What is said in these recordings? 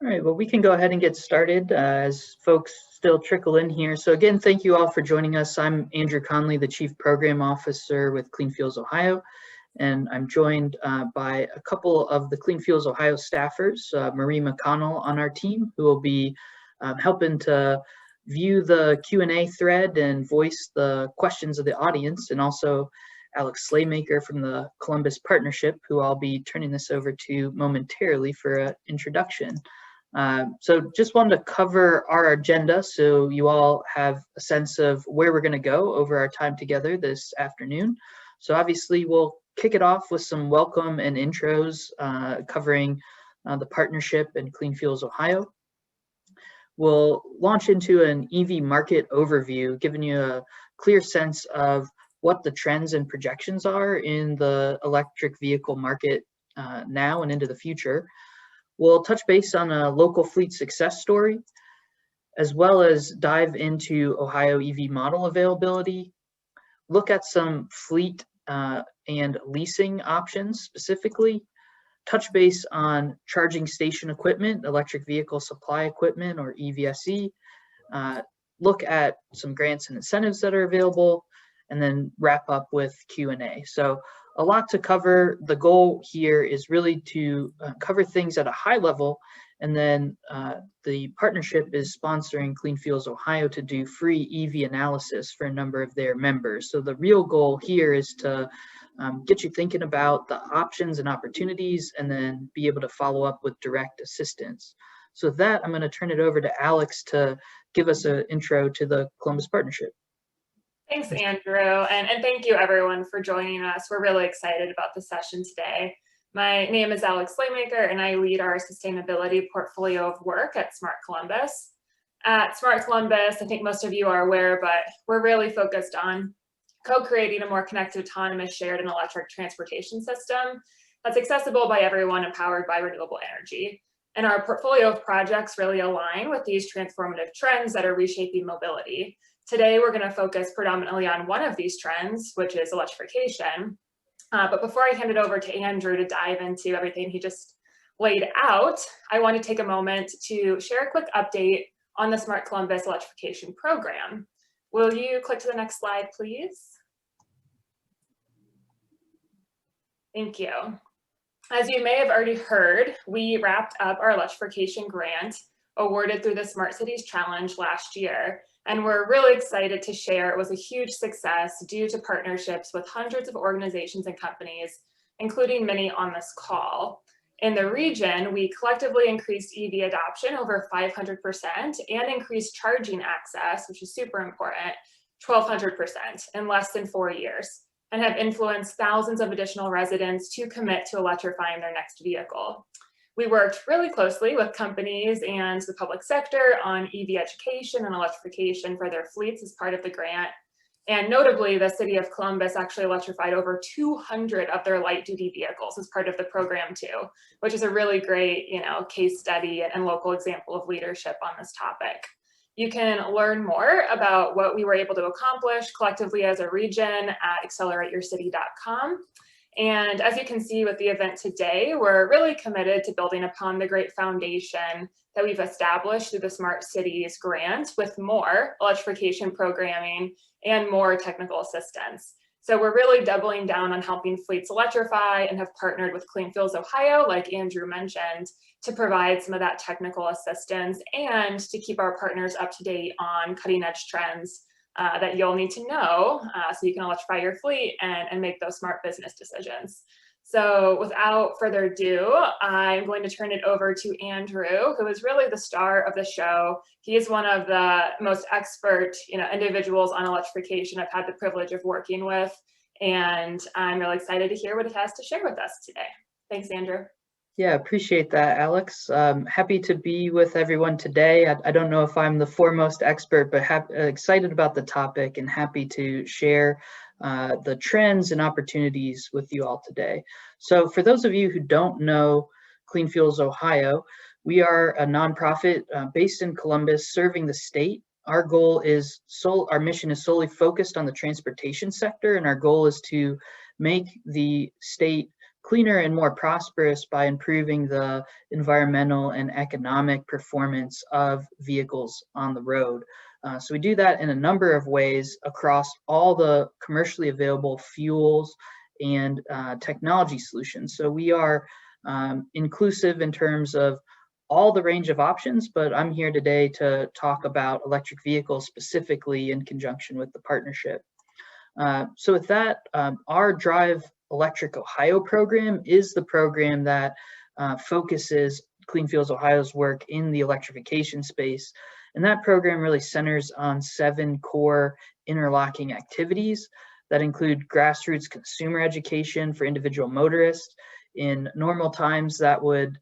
All right, well, we can go ahead and get started as folks still trickle in here. So again, thank you all for joining us. I'm Andrew Conley, the Chief Program Officer with Clean Fuels Ohio, and I'm joined by a couple of the Clean Fuels Ohio staffers, Marie McConnell on our team, who will be helping to view the Q&A thread and voice the questions of the audience, and also Alex Slaymaker from the Columbus Partnership, who I'll be turning this over to momentarily for an introduction. So just wanted to cover our agenda so you all have a sense of where we're going to go over our time together this afternoon. So obviously we'll kick it off with some welcome and intros covering the partnership and Clean Fuels Ohio. We'll launch into an EV market overview, giving you a clear sense of what the trends and projections are in the electric vehicle market now and into the future. We'll touch base on a local fleet success story, as well as dive into Ohio EV model availability, look at some fleet and leasing options specifically, touch base on charging station equipment, electric vehicle supply equipment or EVSE, look at some grants and incentives that are available, and then wrap up with Q&A. So a lot to cover. The goal here is really to cover things at a high level, and then the partnership is sponsoring Clean Fuels Ohio to do free EV analysis for a number of their members. So the real goal here is to get you thinking about the options and opportunities, and then be able to follow up with direct assistance. So with that, I'm going to turn it over to Alex to give us an intro to the Columbus Partnership. Thanks, Andrew, and thank you everyone for joining us. We're really excited about the session today. My name is Alex Slaymaker, and I lead our sustainability portfolio of work at Smart Columbus. At Smart Columbus, I think most of you are aware, but we're really focused on co-creating a more connected, autonomous, shared, and electric transportation system that's accessible by everyone and powered by renewable energy. And our portfolio of projects really align with these transformative trends that are reshaping mobility. Today, we're going to focus predominantly on one of these trends, which is electrification. But before I hand it over to Andrew to dive into everything he just laid out, I want to take a moment to share a quick update on the Smart Columbus Electrification Program. Will you click to the next slide, please? Thank you. As you may have already heard, we wrapped up our Electrification Grant awarded through the Smart Cities Challenge last year. And we're really excited to share it was a huge success due to partnerships with hundreds of organizations and companies, including many on this call. In the region, we collectively increased EV adoption over 500% and increased charging access, which is super important, 1,200% in less than 4 years, and have influenced thousands of additional residents to commit to electrifying their next vehicle. We worked really closely with companies and the public sector on EV education and electrification for their fleets as part of the grant. And notably, the city of Columbus actually electrified over 200 of their light-duty vehicles as part of the program too, which is a really great, case study and local example of leadership on this topic. You can learn more about what we were able to accomplish collectively as a region at accelerateyourcity.com. And as you can see with the event today, we're really committed to building upon the great foundation that we've established through the Smart Cities Grant with more electrification programming and more technical assistance. So we're really doubling down on helping fleets electrify and have partnered with Clean Fuels Ohio, like Andrew mentioned, to provide some of that technical assistance and to keep our partners up to date on cutting edge trends that you'll need to know so you can electrify your fleet and make those smart business decisions. So without further ado, I'm going to turn it over to Andrew, who is really the star of the show. He is one of the most expert individuals on electrification I've had the privilege of working with, and I'm really excited to hear what he has to share with us today. Thanks, Andrew. Yeah, appreciate that, Alex. Happy to be with everyone today. I don't know if I'm the foremost expert, but excited about the topic and happy to share the trends and opportunities with you all today. So for those of you who don't know Clean Fuels Ohio, we are a nonprofit based in Columbus serving the state. Our goal is our mission is solely focused on the transportation sector, and our goal is to make the state cleaner and more prosperous by improving the environmental and economic performance of vehicles on the road. So we do that in a number of ways across all the commercially available fuels and technology solutions. So we are inclusive in terms of all the range of options, but I'm here today to talk about electric vehicles specifically in conjunction with the partnership. So with that, our Drive Electric Ohio program is the program that focuses Clean Fuels Ohio's work in the electrification space. And that program really centers on 7 core interlocking activities that include grassroots consumer education for individual motorists. In normal times, that would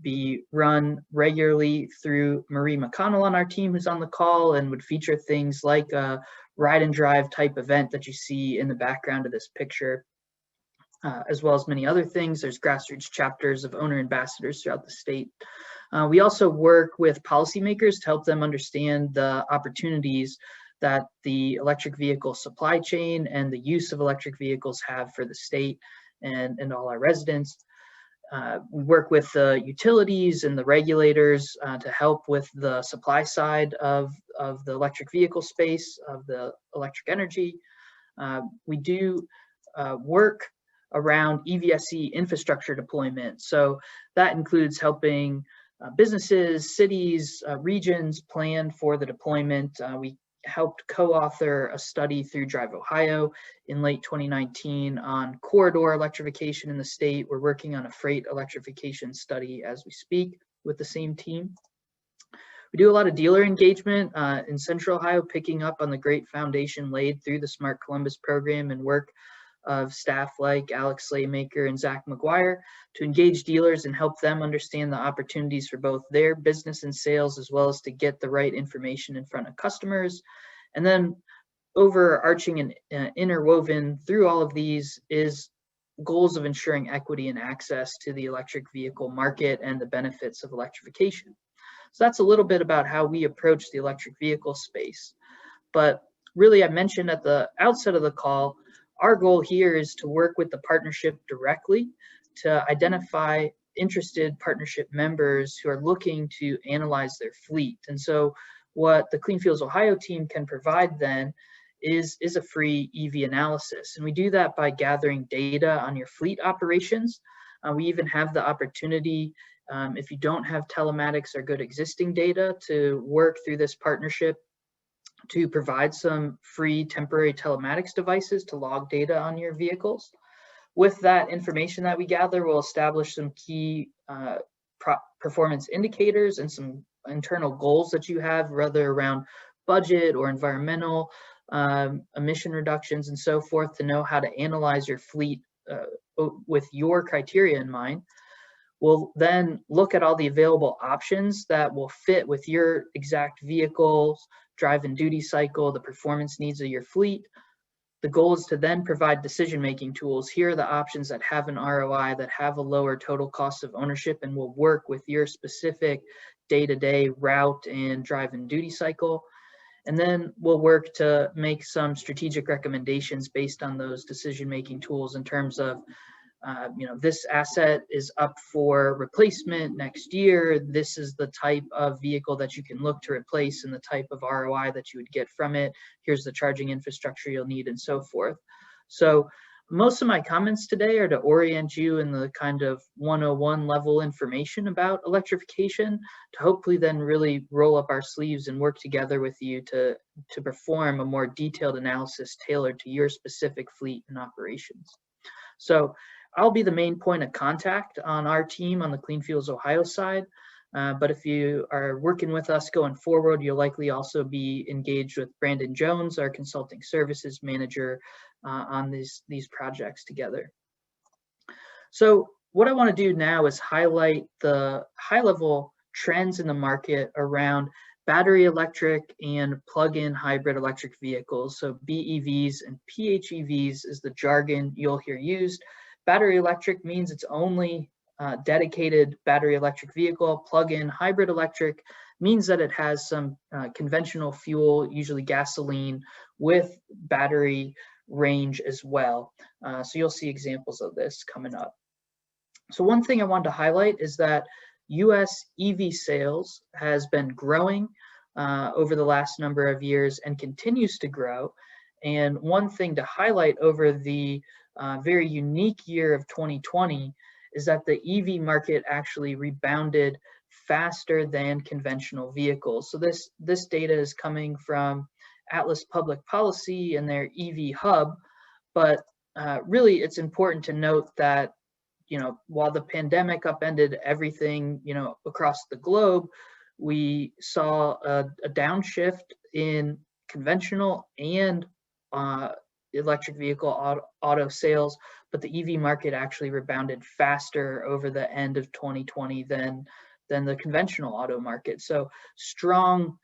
be run regularly through Marie McConnell on our team, who's on the call, and would feature things like a ride and drive type event that you see in the background of this picture, as well as many other things. There's grassroots chapters of owner ambassadors throughout the state. We also work with policymakers to help them understand the opportunities that the electric vehicle supply chain and the use of electric vehicles have for the state and all our residents. We work with the utilities and the regulators to help with the supply side of the electric vehicle space, of the electric energy. We do work around EVSE infrastructure deployment. So that includes helping businesses, cities, regions plan for the deployment. We helped co-author a study through Drive Ohio in late 2019 on corridor electrification in the state. We're working on a freight electrification study as we speak with the same team. We do a lot of dealer engagement in Central Ohio, picking up on the great foundation laid through the Smart Columbus program and work of staff like Alex Slaymaker and Zach McGuire to engage dealers and help them understand the opportunities for both their business and sales, as well as to get the right information in front of customers. And then overarching and interwoven through all of these is goals of ensuring equity and access to the electric vehicle market and the benefits of electrification. So that's a little bit about how we approach the electric vehicle space. But really, I mentioned at the outset of the call, our goal here is to work with the partnership directly to identify interested partnership members who are looking to analyze their fleet. And so what the Clean Fuels Ohio team can provide then is a free EV analysis. And we do that by gathering data on your fleet operations. We even have the opportunity, if you don't have telematics or good existing data, to work through this partnership to provide some free temporary telematics devices to log data on your vehicles. With that information that we gather, we'll establish some key performance indicators and some internal goals that you have, whether around budget or environmental emission reductions and so forth, to know how to analyze your fleet with your criteria in mind. We'll then look at all the available options that will fit with your exact vehicle's drive and duty cycle, the performance needs of your fleet. The goal is to then provide decision-making tools. Here are the options that have an ROI, that have a lower total cost of ownership, and will work with your specific day-to-day route and drive and duty cycle. And then we'll work to make some strategic recommendations based on those decision-making tools in terms of this asset is up for replacement next year. This is the type of vehicle that you can look to replace and the type of ROI that you would get from it. Here's the charging infrastructure you'll need and so forth. So most of my comments today are to orient you in the kind of 101 level information about electrification, to hopefully then really roll up our sleeves and work together with you to perform a more detailed analysis tailored to your specific fleet and operations. So I'll be the main point of contact on our team on the Clean Fuels Ohio side. But if you are working with us going forward, you'll likely also be engaged with Brandon Jones, our consulting services manager, on these projects together. So what I want to do now is highlight the high-level trends in the market around battery electric and plug-in hybrid electric vehicles. So BEVs and PHEVs is the jargon you'll hear used. Battery electric means it's only dedicated battery electric vehicle. Plug-in hybrid electric means that it has some conventional fuel, usually gasoline, with battery range as well. So you'll see examples of this coming up. So one thing I wanted to highlight is that US EV sales has been growing over the last number of years and continues to grow. And one thing to highlight over the very unique year of 2020 is that the EV market actually rebounded faster than conventional vehicles. So this data is coming from Atlas Public Policy and their EV hub, but really it's important to note that, you know, while the pandemic upended everything, you know, across the globe, we saw a downshift in conventional and electric vehicle auto sales, but the EV market actually rebounded faster over the end of 2020 than the conventional auto market. So strong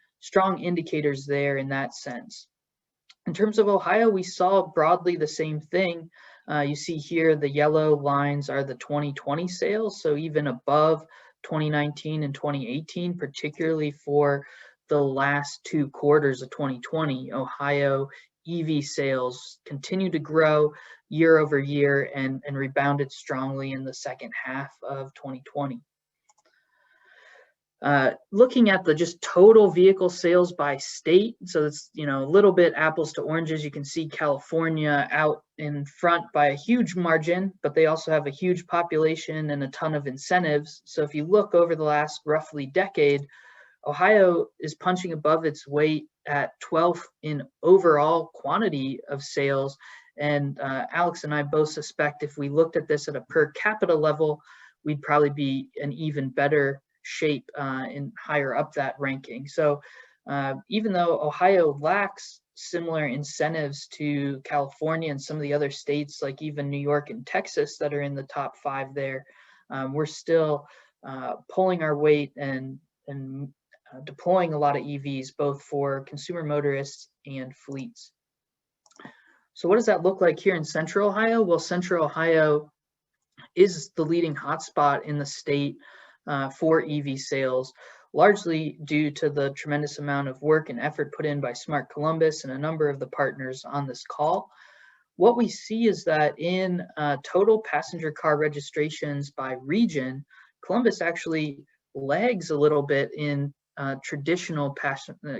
indicators there in that sense. In terms of Ohio, we saw broadly the same thing. You see here the yellow lines are the 2020 sales, so even above 2019 and 2018, particularly for the last 2 quarters of 2020, Ohio EV sales continue to grow year over year and rebounded strongly in the second half of 2020. Looking at the just total vehicle sales by state, so it's, you know, a little bit apples to oranges. You can see California out in front by a huge margin, but they also have a huge population and a ton of incentives. So if you look over the last roughly decade, Ohio is punching above its weight at 12th in overall quantity of sales. And Alex and I both suspect if we looked at this at a per capita level, we'd probably be an even better shape and higher up that ranking. So even though Ohio lacks similar incentives to California and some of the other states, like even New York and Texas that are in the top 5 there, we're still pulling our weight and deploying a lot of EVs, both for consumer motorists and fleets. So what does that look like here in Central Ohio? Well, Central Ohio is the leading hotspot in the state for EV sales, largely due to the tremendous amount of work and effort put in by Smart Columbus and a number of the partners on this call. What we see is that in total passenger car registrations by region, Columbus actually lags a little bit in traditional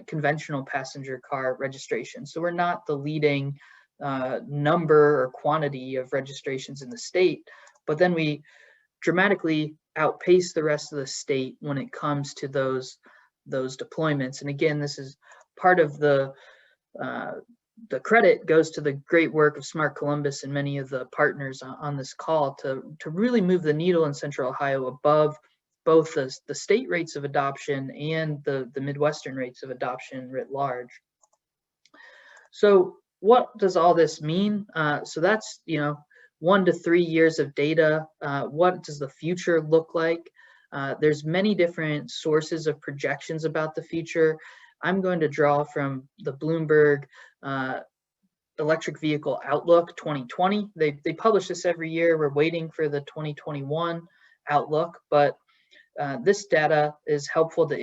conventional passenger car registration. So we're not the leading number or quantity of registrations in the state, but then we dramatically outpace the rest of the state when it comes to those deployments. And again, this is part of the credit goes to the great work of Smart Columbus and many of the partners on this call to really move the needle in Central Ohio above both the state rates of adoption and the Midwestern rates of adoption writ large. So what does all this mean? So that's, you know, 1 to 3 years of data. What does the future look like? There's many different sources of projections about the future. I'm going to draw from the Bloomberg Electric Vehicle Outlook 2020. They publish this every year. We're waiting for the 2021 outlook, but this data is helpful to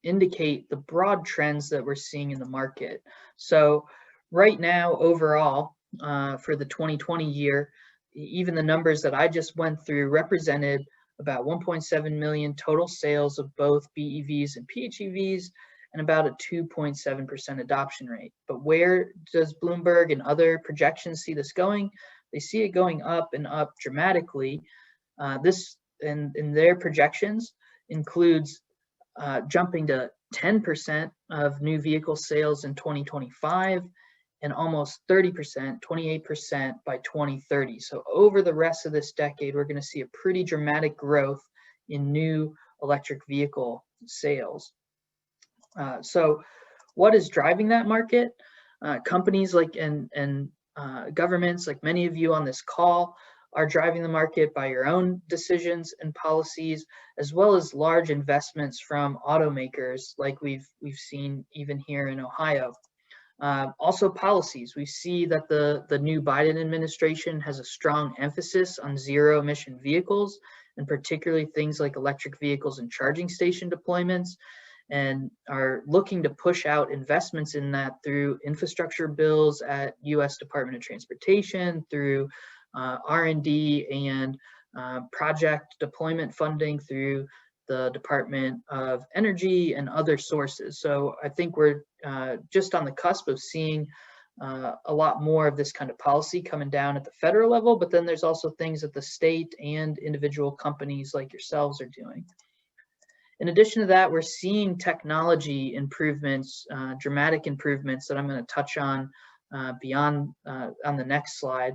indicate the broad trends that we're seeing in the market. So right now, overall, for the 2020 year, even the numbers that I just went through represented about 1.7 million total sales of both BEVs and PHEVs and about a 2.7% adoption rate. But where does Bloomberg and other projections see this going? They see it going up and up dramatically. This in their projections includes jumping to 10% of new vehicle sales in 2025 and almost 30%, 28% by 2030. So over the rest of this decade, we're going to see a pretty dramatic growth in new electric vehicle sales. So what is driving that market? Companies like and governments, like many of you on this call, are driving the market by your own decisions and policies, as well as large investments from automakers like we've seen even here in Ohio. Also policies. We see that the new Biden administration has a strong emphasis on zero emission vehicles, and particularly things like electric vehicles and charging station deployments. and are looking to push out investments in that through infrastructure bills at U.S. Department of Transportation, through R&D and project deployment funding through the Department of Energy and other sources. So I think we're just on the cusp of seeing a lot more of this kind of policy coming down at the federal level, but then there's also things that the state and individual companies like yourselves are doing. In addition to that, we're seeing technology improvements, dramatic improvements that I'm going to touch on beyond on the next slide,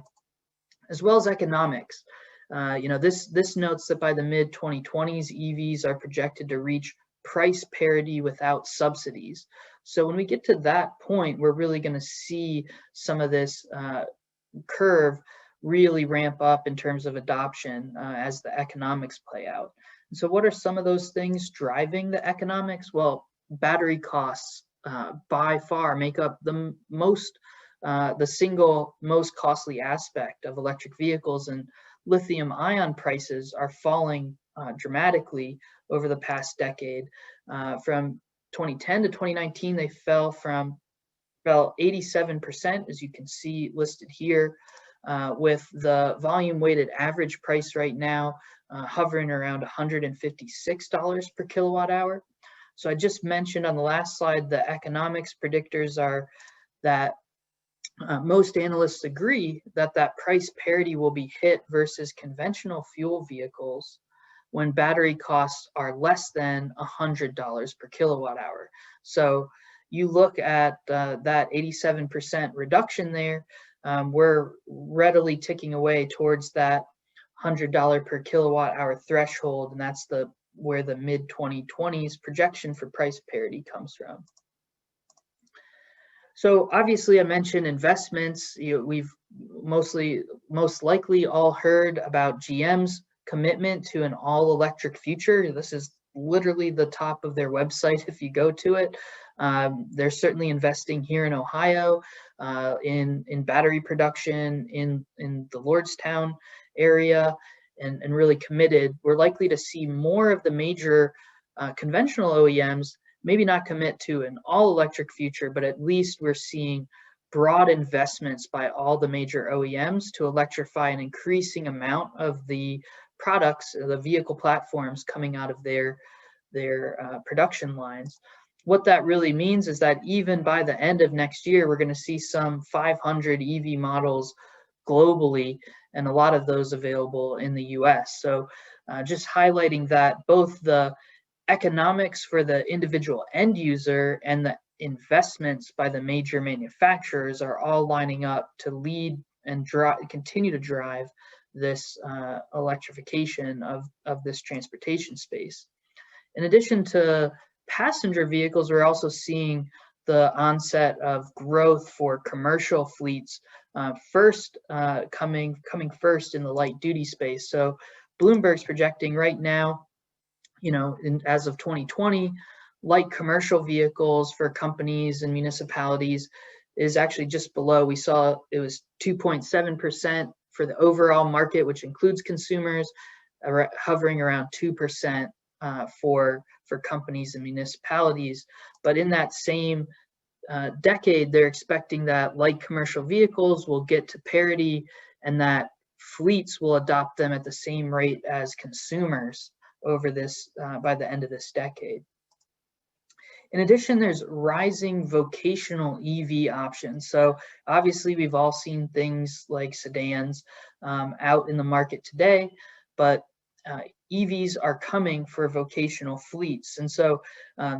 as well as economics. This notes that by the mid-2020s, EVs are projected to reach price parity without subsidies. So when we get to that point, we're really going to see some of this curve really ramp up in terms of adoption as the economics play out. And so what are some of those things driving the economics? Well, battery costs by far make up the single most costly aspect of electric vehicles, and lithium ion prices are falling dramatically over the past decade. From 2010 to 2019, they fell 87%, as you can see listed here, with the volume weighted average price right now hovering around $156 per kilowatt hour. So I just mentioned on the last slide, the economics predictors are that most analysts agree that that price parity will be hit versus conventional fuel vehicles when battery costs are less than $100 per kilowatt hour. So you look at that 87% reduction there, we're readily ticking away towards that $100 per kilowatt hour threshold, and that's where the mid-2020s projection for price parity comes from. So obviously I mentioned investments. We've most likely all heard about GM's commitment to an all-electric future. This is literally the top of their website if you go to it. They're certainly investing here in Ohio in battery production in the Lordstown area, and really committed. We're likely to see more of the major conventional OEMs maybe not commit to an all-electric future, but at least we're seeing broad investments by all the major OEMs to electrify an increasing amount of the products, the vehicle platforms coming out of their production lines. What that really means is that even by the end of next year, we're going to see some 500 EV models globally, and a lot of those available in the US. So just highlighting that both the economics for the individual end user and the investments by the major manufacturers are all lining up to lead and continue to drive this electrification of this transportation space. In addition to passenger vehicles, we're also seeing the onset of growth for commercial fleets, coming first in the light duty space. So Bloomberg's projecting right now, as of 2020, light commercial vehicles for companies and municipalities is actually just below. We saw it was 2.7% for the overall market, which includes consumers, hovering around 2% for companies and municipalities. But in that same decade, they're expecting that light commercial vehicles will get to parity and that fleets will adopt them at the same rate as consumers over this by the end of this decade. In addition, there's rising vocational EV options. So obviously we've all seen things like sedans out in the market today, but EVs are coming for vocational fleets. And so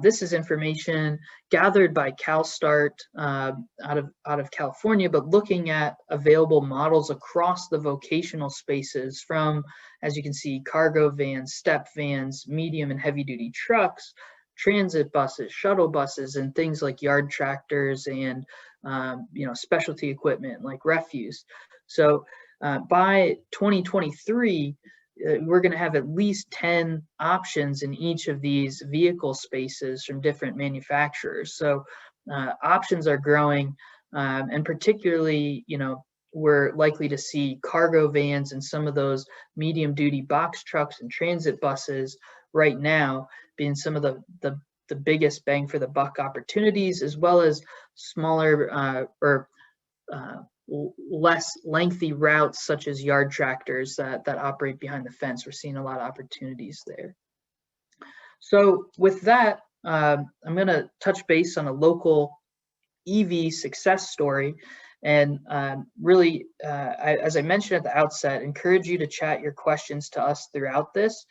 this is information gathered by CalSTART out of California, but looking at available models across the vocational spaces from, as you can see, cargo vans, step vans, medium and heavy duty trucks, transit buses, shuttle buses, and things like yard tractors and specialty equipment like refuse. So by 2023, we're going to have at least 10 options in each of these vehicle spaces from different manufacturers. So options are growing, and particularly, we're likely to see cargo vans and some of those medium duty box trucks and transit buses right now being some of the the biggest bang for the buck opportunities, as well as smaller or less lengthy routes such as yard tractors that operate behind the fence. We're seeing a lot of opportunities there. So with that, I'm going to touch base on a local EV success story. And really, as I mentioned at the outset, encourage you to chat your questions to us throughout this.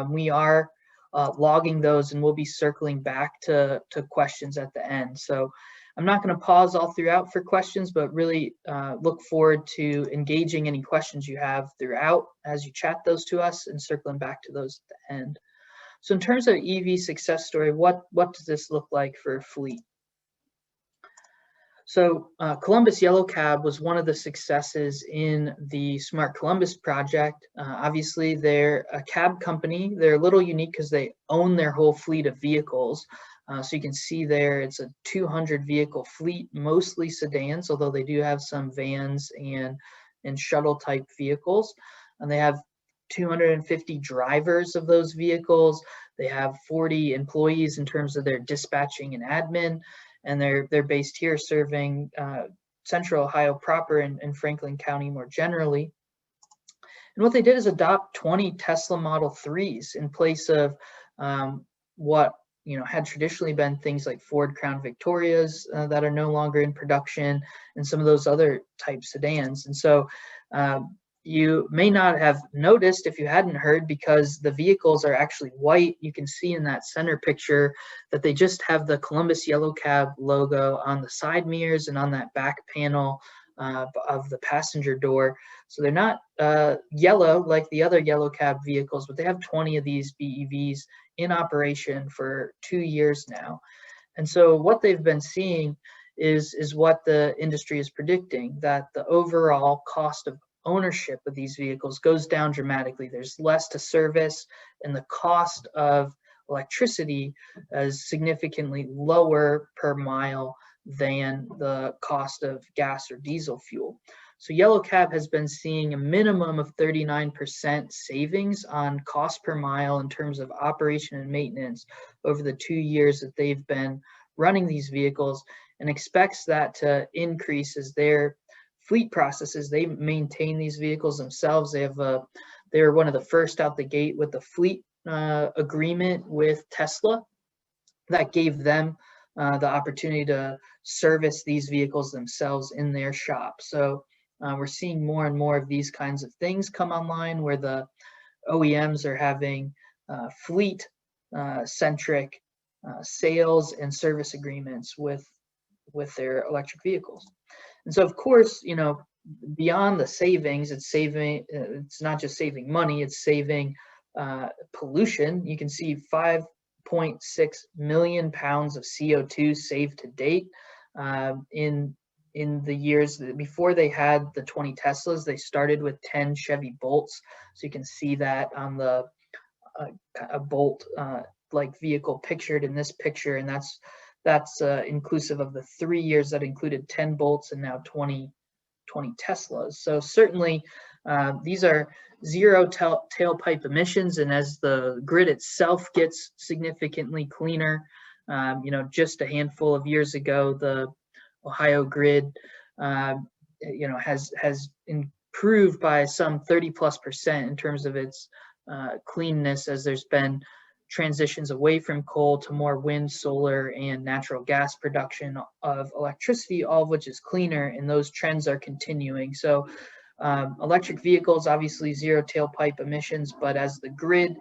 We are logging those, and we'll be circling back to questions at the end. So I'm not going to pause all throughout for questions, but really look forward to engaging any questions you have throughout as you chat those to us and circling back to those at the end. So in terms of EV success story, what does this look like for a fleet? So Columbus Yellow Cab was one of the successes in the Smart Columbus project. Obviously, they're a cab company. They're a little unique because they own their whole fleet of vehicles. So you can see there, it's a 200 vehicle fleet, mostly sedans, although they do have some vans and shuttle type vehicles. And they have 250 drivers of those vehicles. They have 40 employees in terms of their dispatching and admin. And they're based here serving Central Ohio proper and Franklin County more generally. And what they did is adopt 20 Tesla Model 3s in place of what had traditionally been things like Ford Crown Victorias that are no longer in production, and some of those other type sedans. And so you may not have noticed if you hadn't heard, because the vehicles are actually white. You can see in that center picture that they just have the Columbus Yellow Cab logo on the side mirrors and on that back panel of the passenger door. So they're not yellow like the other Yellow Cab vehicles, but they have 20 of these BEVs in operation for 2 years now. And so what they've been seeing is what the industry is predicting, that the overall cost of ownership of these vehicles goes down dramatically. There's less to service, and the cost of electricity is significantly lower per mile than the cost of gas or diesel fuel. So Yellow Cab has been seeing a minimum of 39% savings on cost per mile in terms of operation and maintenance over the 2 years that they've been running these vehicles, and expects that to increase as their fleet processes. They maintain these vehicles themselves. They're one of the first out the gate with the fleet agreement with Tesla that gave them the opportunity to service these vehicles themselves in their shop. So we're seeing more and more of these kinds of things come online, where the OEMs are having fleet centric sales and service agreements with their electric vehicles. And so, of course, beyond the savings, it's not just saving money, it's saving pollution. You can see 5.6 million pounds of CO2 saved to date. In the years before they had the 20 Teslas, they started with 10 Chevy Bolts. So you can see that on the a Bolt like vehicle pictured in this picture, and that's inclusive of the 3 years that included 10 Bolts and now 20 Teslas. So certainly these are zero tailpipe emissions, and as the grid itself gets significantly cleaner, just a handful of years ago, the Ohio grid has improved by some 30+% in terms of its cleanness, as there's been transitions away from coal to more wind, solar, and natural gas production of electricity, all of which is cleaner, and those trends are continuing. So electric vehicles, obviously zero tailpipe emissions, but as the grid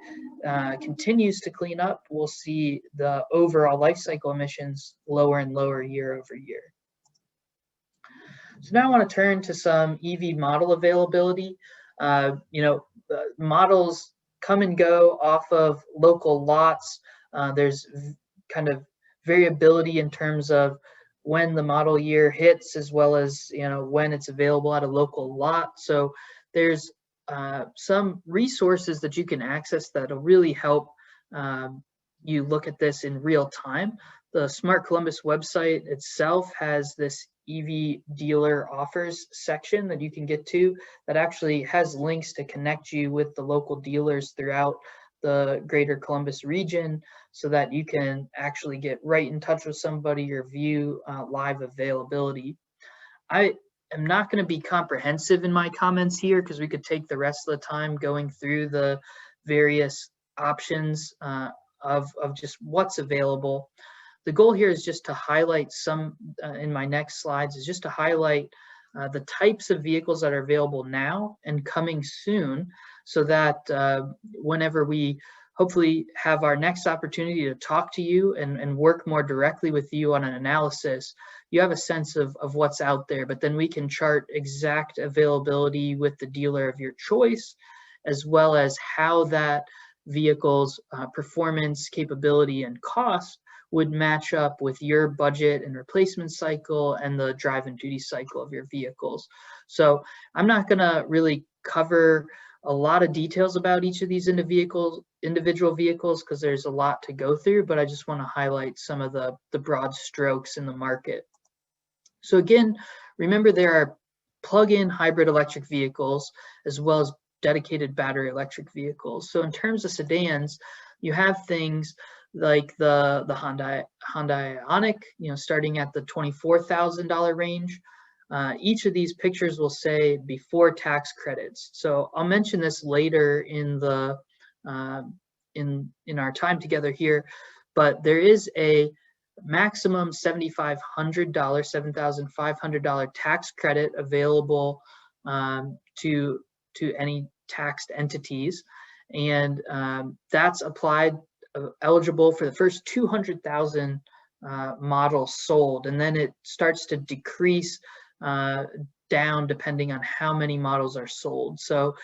continues to clean up, we'll see the overall life cycle emissions lower and lower year over year. So now I want to turn to some EV model availability. Models come and go off of local lots. There's kind of variability in terms of when the model year hits, as well as when it's available at a local lot. So there's some resources that you can access that'll really help you look at this in real time. The Smart Columbus website itself has this EV dealer offers section that you can get to that actually has links to connect you with the local dealers throughout the greater Columbus region so that you can actually get right in touch with somebody or view live availability. I am not going to be comprehensive in my comments here because we could take the rest of the time going through the various options of just what's available. The goal here is just to highlight some, in my next slides, is just to highlight the types of vehicles that are available now and coming soon, so that whenever we hopefully have our next opportunity to talk to you and work more directly with you on an analysis, you have a sense of what's out there, but then we can chart exact availability with the dealer of your choice, as well as how that vehicle's performance, capability, and cost would match up with your budget and replacement cycle and the drive and duty cycle of your vehicles. So I'm not going to really cover a lot of details about each of these individual vehicles because there's a lot to go through, but I just want to highlight some of the broad strokes in the market. So again, remember there are plug-in hybrid electric vehicles as well as dedicated battery electric vehicles. So in terms of sedans, you have things like the Hyundai Ioniq, starting at the $24,000 range. Each of these pictures will say before tax credits. So I'll mention this later in the in our time together here, but there is a maximum $7,500 tax credit available to any taxed entities, and that's applied eligible for the first 200,000 models sold, and then it starts to decrease down depending on how many models are sold. So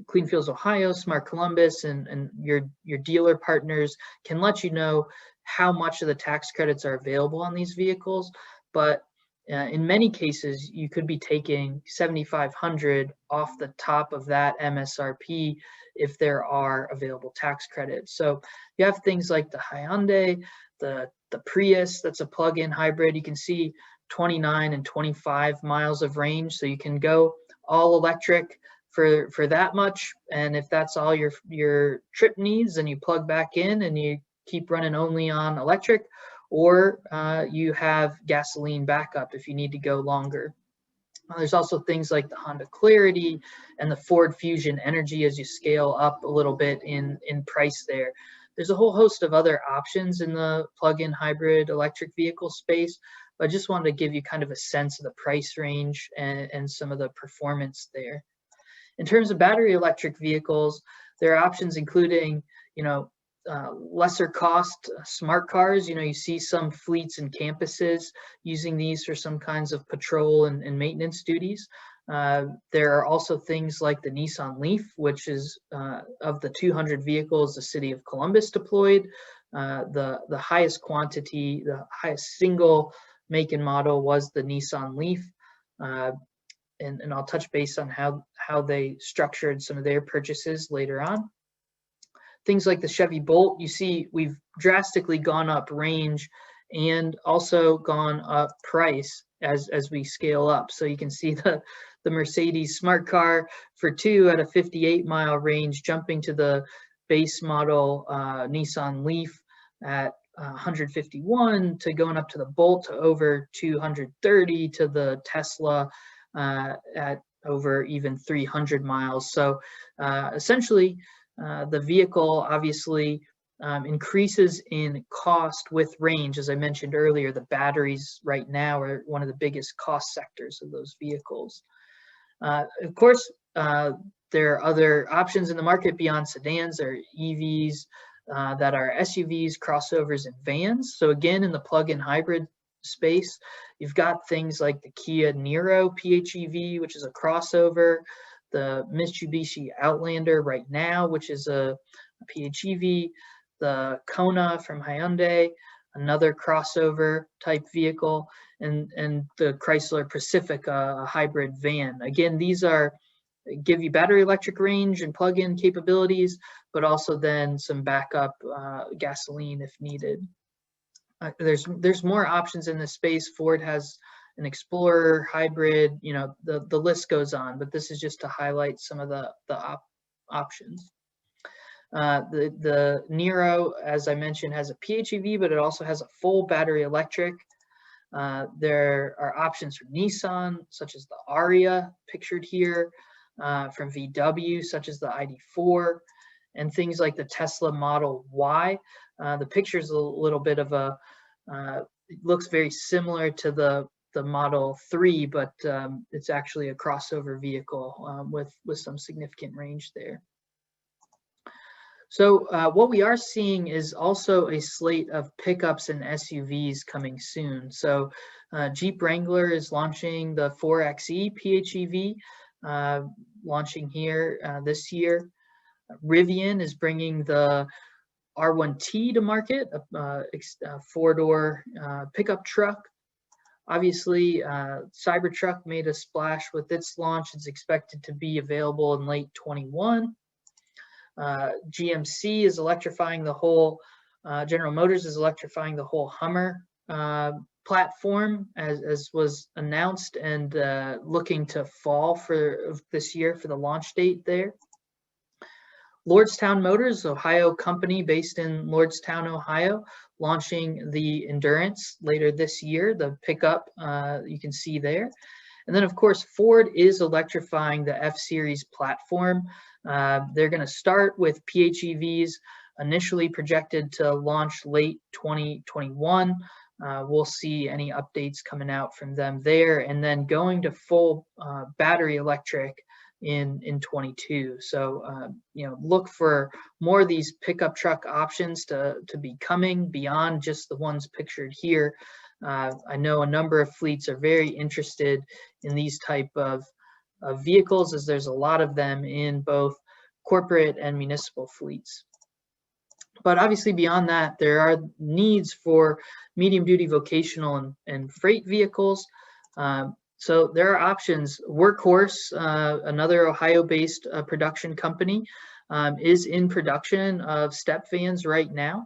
Clean Fuels Ohio, Smart Columbus, and your dealer partners can let you know how much of the tax credits are available on these vehicles, but in many cases, you could be taking $7,500 off the top of that MSRP if there are available tax credits. So you have things like the Hyundai, the Prius, that's a plug-in hybrid. You can see 29 and 25 miles of range, so you can go all electric for that much. And if that's all your trip needs, then you plug back in and you keep running only on electric, or you have gasoline backup if you need to go longer. There's also things like the Honda Clarity and the Ford Fusion Energy as you scale up a little bit in price there. There's a whole host of other options in the plug-in hybrid electric vehicle space, but I just wanted to give you kind of a sense of the price range and some of the performance there. In terms of battery electric vehicles, there are options including, lesser cost smart cars. You see some fleets and campuses using these for some kinds of patrol and maintenance duties. There are also things like the Nissan Leaf, which is of the 200 vehicles the city of Columbus deployed, the highest quantity, the highest single make and model was the Nissan Leaf. And I'll touch base on how they structured some of their purchases later on. Things like the Chevy Bolt, you see we've drastically gone up range and also gone up price as we scale up. So you can see the Mercedes Smart Car for 2 at a 58-mile range, jumping to the base model Nissan Leaf at 151 to going up to the Bolt to over 230 to the Tesla at over even 300 miles. So essentially, the vehicle obviously increases in cost with range. As I mentioned earlier, the batteries right now are one of the biggest cost sectors of those vehicles. Of course, there are other options in the market beyond sedans. There are EVs that are SUVs, crossovers, and vans. So again, in the plug-in hybrid space, you've got things like the Kia Niro PHEV, which is a crossover, the Mitsubishi Outlander right now, which is a PHEV, the Kona from Hyundai, another crossover type vehicle, and the Chrysler Pacifica, a hybrid van. Again, these give you battery electric range and plug-in capabilities, but also then some backup gasoline if needed. There's more options in this space. Ford has an Explorer hybrid, the list goes on, but this is just to highlight some of the options. The Nero, as I mentioned, has a PHEV, but it also has a full battery electric. There are options from Nissan, such as the Aria, pictured here, from VW, such as the ID.4, and things like the Tesla Model Y. The picture is a little bit of a, it looks very similar to the Model 3, but it's actually a crossover vehicle with some significant range there. So what we are seeing is also a slate of pickups and SUVs coming soon. So Jeep Wrangler is launching the 4xe PHEV, launching here this year. Rivian is bringing the R1T to market, a four-door pickup truck. Obviously, Cybertruck made a splash with its launch. It's expected to be available in late 21. GMC is electrifying the whole, General Motors is electrifying the whole Hummer platform, as was announced, and looking to fall for this year for the launch date there. Lordstown Motors, Ohio company based in Lordstown, Ohio, launching the Endurance later this year, the pickup you can see there. And then, of course, Ford is electrifying the F-Series platform. They're going to start with PHEVs, initially projected to launch late 2021. We'll see any updates coming out from them there, and then going to full battery electric in 22. So look for more of these pickup truck options to be coming beyond just the ones pictured here. I know a number of fleets are very interested in these type of vehicles, as there's a lot of them in both corporate and municipal fleets. But obviously beyond that, there are needs for medium-duty vocational and freight vehicles. So there are options. Workhorse, another Ohio-based production company, is in production of step vans right now.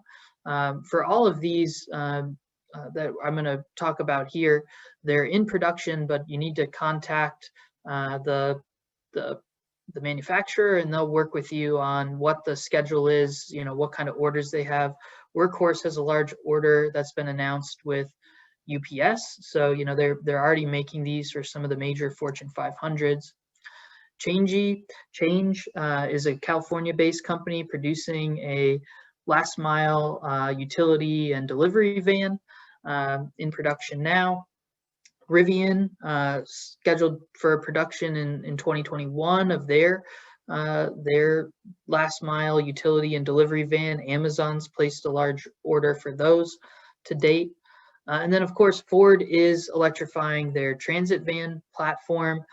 For all of these that I'm going to talk about here, they're in production, but you need to contact the manufacturer, and they'll work with you on what the schedule is, what kind of orders they have. Workhorse has a large order that's been announced with UPS, so they're already making these for some of the major Fortune 500s. Change is a California-based company producing a last mile utility and delivery van, in production now. Rivian, scheduled for production in 2021 of their last mile utility and delivery van. Amazon's placed a large order for those to date. And then, of course, Ford is electrifying their transit van platform,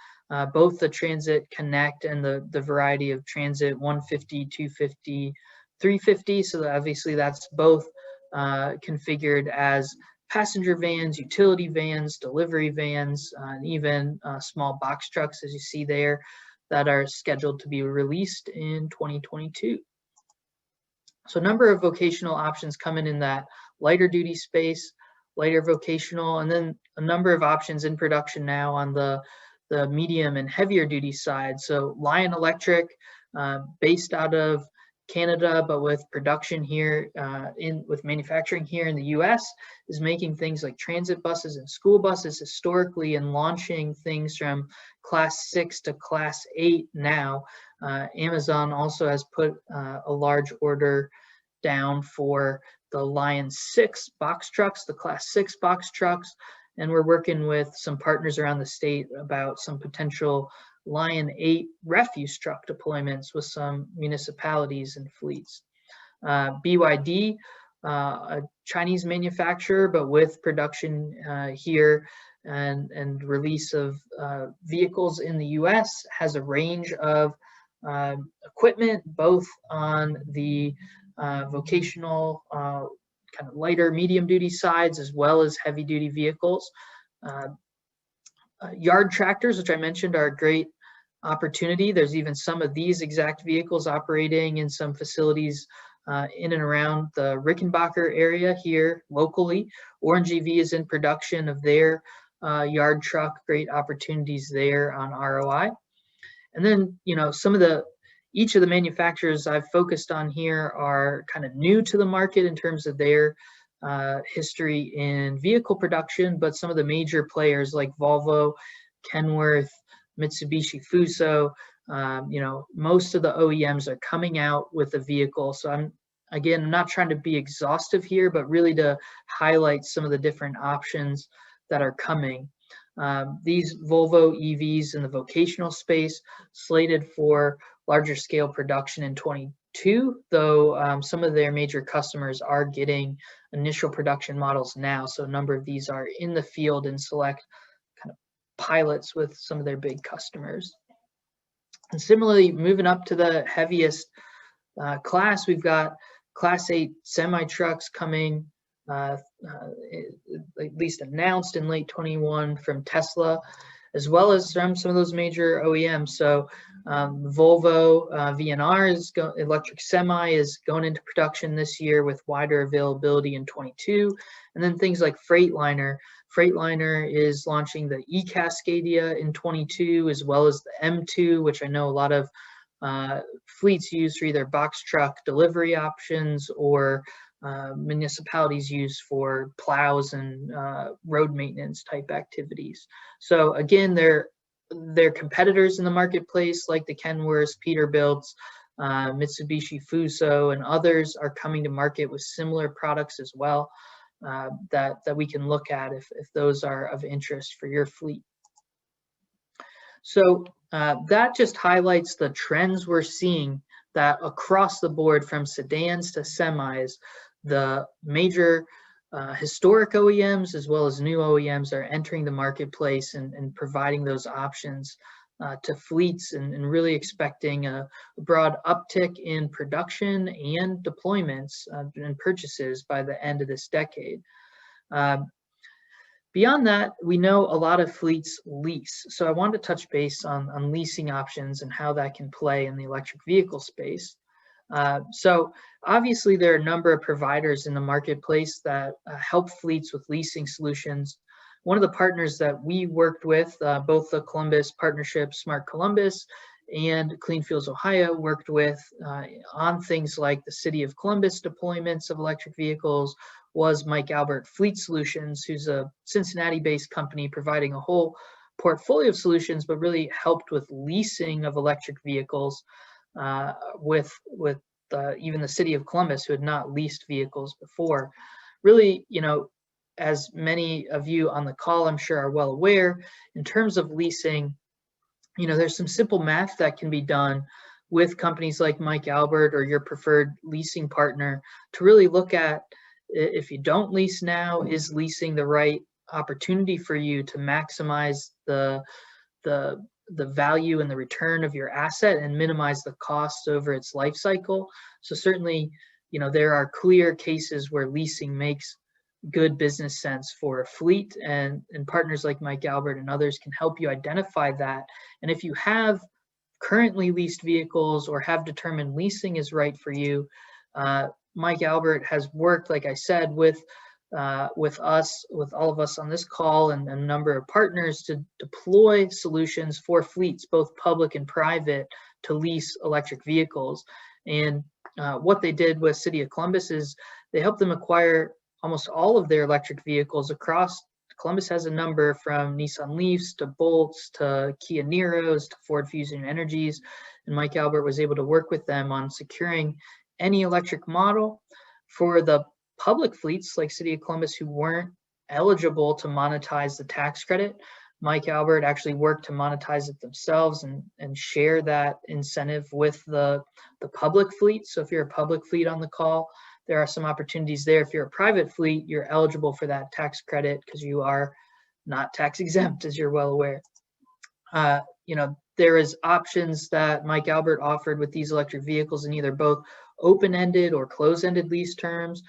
both the Transit Connect and the variety of Transit 150, 250, 350. So obviously that's both configured as passenger vans, utility vans, delivery vans, and even small box trucks, as you see there, that are scheduled to be released in 2022. So a number of vocational options coming in that lighter duty space, lighter vocational, and then a number of options in production now on the medium and heavier duty side. So Lion Electric, based out of Canada, but with production here with manufacturing here in the US, is making things like transit buses and school buses historically, and launching things from class 6 to class 8 now. Amazon also has put a large order down for the Lion 6 box trucks, the class 6 box trucks, and we're working with some partners around the state about some potential Lion 8 refuse truck deployments with some municipalities and fleets. BYD, a Chinese manufacturer, but with production here and release of vehicles in the US, has a range of equipment, both on the vocational kind of lighter medium duty sides, as well as heavy duty vehicles. Yard tractors, which I mentioned, are a great opportunity. There's even some of these exact vehicles operating in some facilities in and around the Rickenbacker area here locally. Orange EV is in production of their yard truck. Great opportunities there on ROI. And then, some of the each of the manufacturers I've focused on here are kind of new to the market in terms of their history in vehicle production, but some of the major players like Volvo, Kenworth, Mitsubishi Fuso, most of the OEMs are coming out with a vehicle. So I'm not trying to be exhaustive here, but really to highlight some of the different options that are coming. These Volvo EVs in the vocational space slated for larger scale production in 22, though some of their major customers are getting initial production models now. So a number of these are in the field in select kind of pilots with some of their big customers. And similarly, moving up to the heaviest class, we've got Class 8 semi-trucks coming, at least announced in late 21 from Tesla, as well as from some of those major OEMs. So Volvo VNR electric semi is going into production this year with wider availability in 22. And then things like Freightliner. Freightliner is launching the e-Cascadia in 22, as well as the M2, which I know a lot of fleets use for either box truck delivery options or municipalities use for plows and road maintenance type activities. So again, they're competitors in the marketplace like the Kenworth, Peterbilts, Mitsubishi Fuso, and others are coming to market with similar products as well that we can look at if those are of interest for your fleet. So that just highlights the trends we're seeing, that across the board from sedans to semis, the major historic OEMs as well as new OEMs are entering the marketplace and providing those options to fleets, and really expecting a broad uptick in production and deployments and purchases by the end of this decade. Beyond that, we know a lot of fleets lease. So I wanted to touch base on leasing options and how that can play in the electric vehicle space. So obviously there are a number of providers in the marketplace that help fleets with leasing solutions. One of the partners that we worked with, both the Columbus Partnership, Smart Columbus, and Clean Fuels Ohio worked with on things like the City of Columbus deployments of electric vehicles, was Mike Albert Fleet Solutions, who's a Cincinnati-based company providing a whole portfolio of solutions, but really helped with leasing of electric vehicles with even the City of Columbus, who had not leased vehicles before. Really, as many of you on the call, I'm sure, are well aware, in terms of leasing, there's some simple math that can be done with companies like Mike Albert or your preferred leasing partner to really look at, if you don't lease now, is leasing the right opportunity for you to maximize the value and the return of your asset and minimize the costs over its life cycle. So certainly, there are clear cases where leasing makes good business sense for a fleet, and partners like Mike Albert and others can help you identify that. And if you have currently leased vehicles or have determined leasing is right for you, Mike Albert has worked, like I said, with us, with all of us on this call, and a number of partners to deploy solutions for fleets, both public and private, to lease electric vehicles. And what they did with City of Columbus is they helped them acquire almost all of their electric vehicles across. Columbus has a number from Nissan Leafs to Bolts to Kia Niros to Ford Fusion Energies, and Mike Albert was able to work with them on securing any electric model. For the public fleets like City of Columbus who weren't eligible to monetize the tax credit, Mike Albert actually worked to monetize it themselves and share that incentive with the public fleet. So if you're a public fleet on the call, there are some opportunities there. If you're a private fleet, you're eligible for that tax credit because you are not tax exempt, as you're well aware. There is options that Mike Albert offered with these electric vehicles in either both open-ended or close-ended lease terms.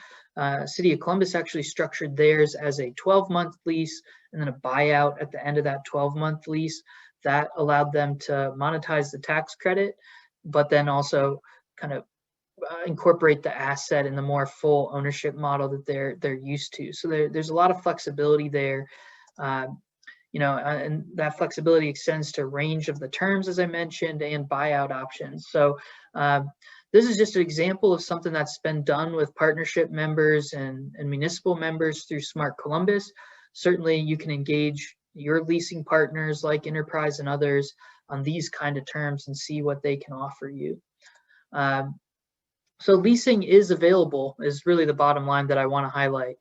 City of Columbus actually structured theirs as a 12-month lease and then a buyout at the end of that 12-month lease. That allowed them to monetize the tax credit, but then also kind of incorporate the asset in the more full ownership model that they're used to. So there's a lot of flexibility there. and that flexibility extends to range of the terms, as I mentioned, and buyout options. So this is just an example of something that's been done with partnership members and municipal members through Smart Columbus. Certainly you can engage your leasing partners like Enterprise and others on these kind of terms and see what they can offer you. So leasing is available is really the bottom line that I want to highlight.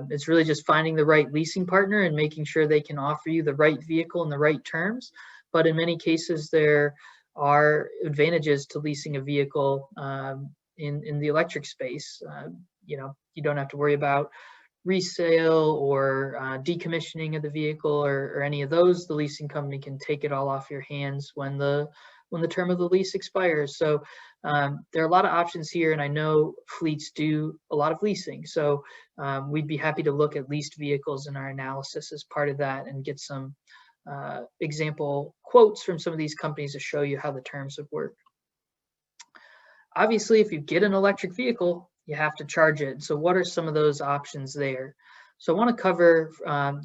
It's really just finding the right leasing partner and making sure they can offer you the right vehicle and the right terms. But in many cases, there are advantages to leasing a vehicle in the electric space. You don't have to worry about resale or decommissioning of the vehicle or any of those. The leasing company can take it all off your hands when the term of the lease expires. So there are a lot of options here, and I know fleets do a lot of leasing. So we'd be happy to look at leased vehicles in our analysis as part of that and get some example quotes from some of these companies to show you how the terms would work. Obviously, if you get an electric vehicle, you have to charge it. So what are some of those options there? So I want to cover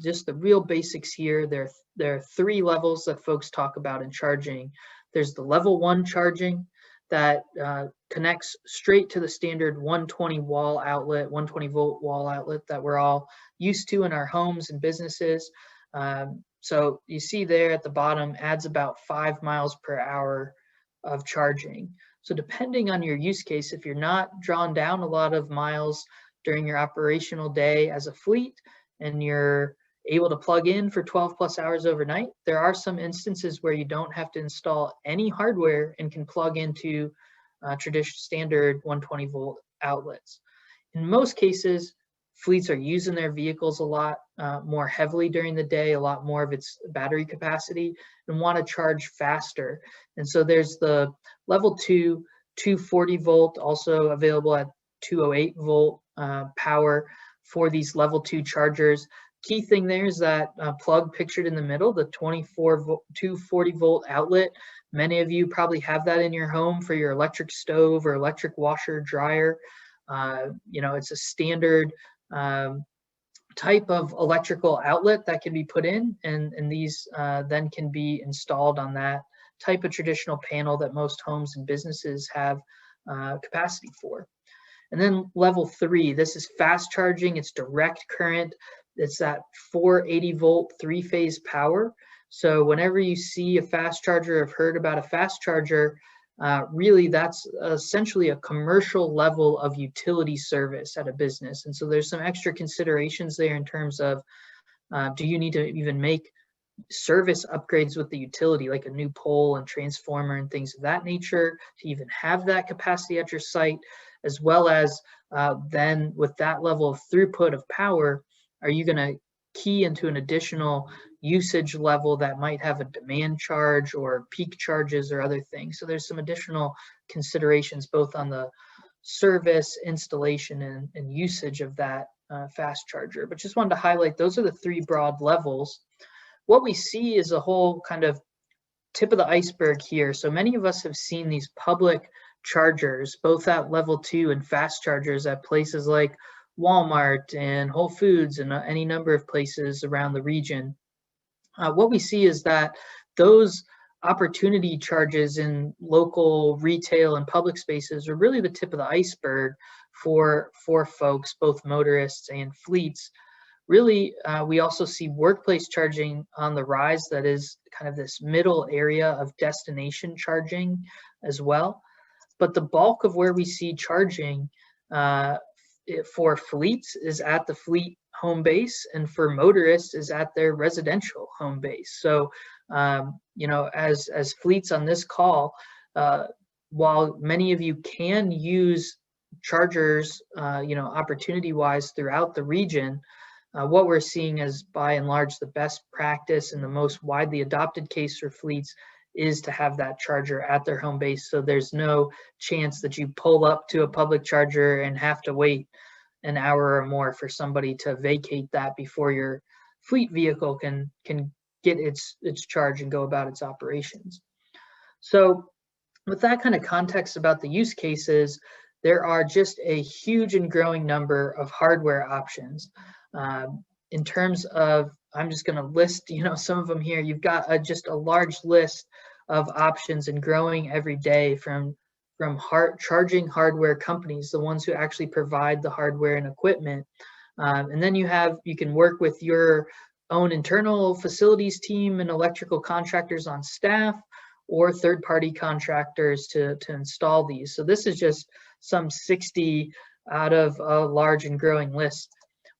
just the real basics here. There are 3 levels that folks talk about in charging. There's the level 1 charging that connects straight to the standard 120 volt wall outlet that we're all used to in our homes and businesses. So you see there at the bottom, adds about 5 miles per hour of charging. So depending on your use case, if you're not drawn down a lot of miles during your operational day as a fleet and you're able to plug in for 12 plus hours overnight, there are some instances where you don't have to install any hardware and can plug into traditional standard 120 volt outlets. In most cases, fleets are using their vehicles a lot more heavily during the day, a lot more of its battery capacity, and want to charge faster. And so there's the level 2, 240 volt, also available at 208 volt power for these level 2 chargers. Key thing there is that plug pictured in the middle, the 240 volt outlet. Many of you probably have that in your home for your electric stove or electric washer dryer. It's a standard type of electrical outlet that can be put in, and these then can be installed on that type of traditional panel that most homes and businesses have capacity for. And then level 3, this is fast charging. It's direct current. It's that 480 volt 3-phase power. So whenever you see a fast charger, have heard about a fast charger, really that's essentially a commercial level of utility service at a business. And so there's some extra considerations there in terms of do you need to even make service upgrades with the utility, like a new pole and transformer and things of that nature, to even have that capacity at your site, as well as then with that level of throughput of power, are you going to key into an additional usage level that might have a demand charge or peak charges or other things? So there's some additional considerations both on the service, installation, and usage of that fast charger. But just wanted to highlight those are the 3 broad levels. What we see is a whole kind of tip of the iceberg here. So many of us have seen these public chargers, both at level 2 and fast chargers at places like Walmart and Whole Foods and any number of places around the region. What we see is that those opportunity charges in local retail and public spaces are really the tip of the iceberg for folks, both motorists and fleets. Really, we also see workplace charging on the rise. That is kind of this middle area of destination charging as well. But the bulk of where we see charging for fleets is at the fleet home base, and for motorists is at their residential home base. So, as fleets on this call, while many of you can use chargers, opportunity-wise throughout the region, what we're seeing as by and large the best practice and the most widely adopted case for fleets is to have that charger at their home base. So there's no chance that you pull up to a public charger and have to wait an hour or more for somebody to vacate that before your fleet vehicle can get its charge and go about its operations. So with that kind of context about the use cases, there are just a huge and growing number of hardware options. In terms of I'm just going to list, some of them here. You've got just a large list of options and growing every day from charging hardware companies, the ones who actually provide the hardware and equipment. And then you can work with your own internal facilities team and electrical contractors on staff, or third-party contractors to install these. So this is just some 60 out of a large and growing list.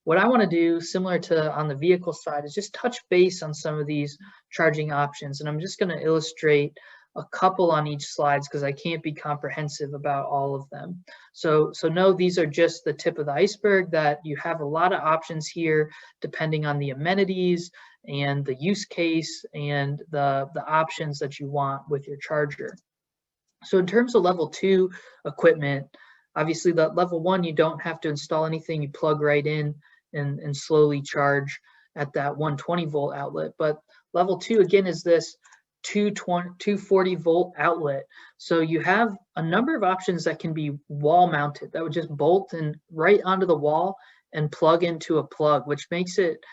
What I want to do, similar to on the vehicle side, is just touch base on some of these charging options. And I'm just going to illustrate a couple on each slides because I can't be comprehensive about all of them. So no, these are just the tip of the iceberg, that you have a lot of options here depending on the amenities and the use case and the options that you want with your charger. So in terms of level 2 equipment, obviously the level 1, you don't have to install anything. You plug right in and slowly charge at that 120 volt outlet. But level 2, again, is this 240 volt outlet. So you have a number of options that can be wall mounted, that would just bolt in right onto the wall and plug into a plug, which makes it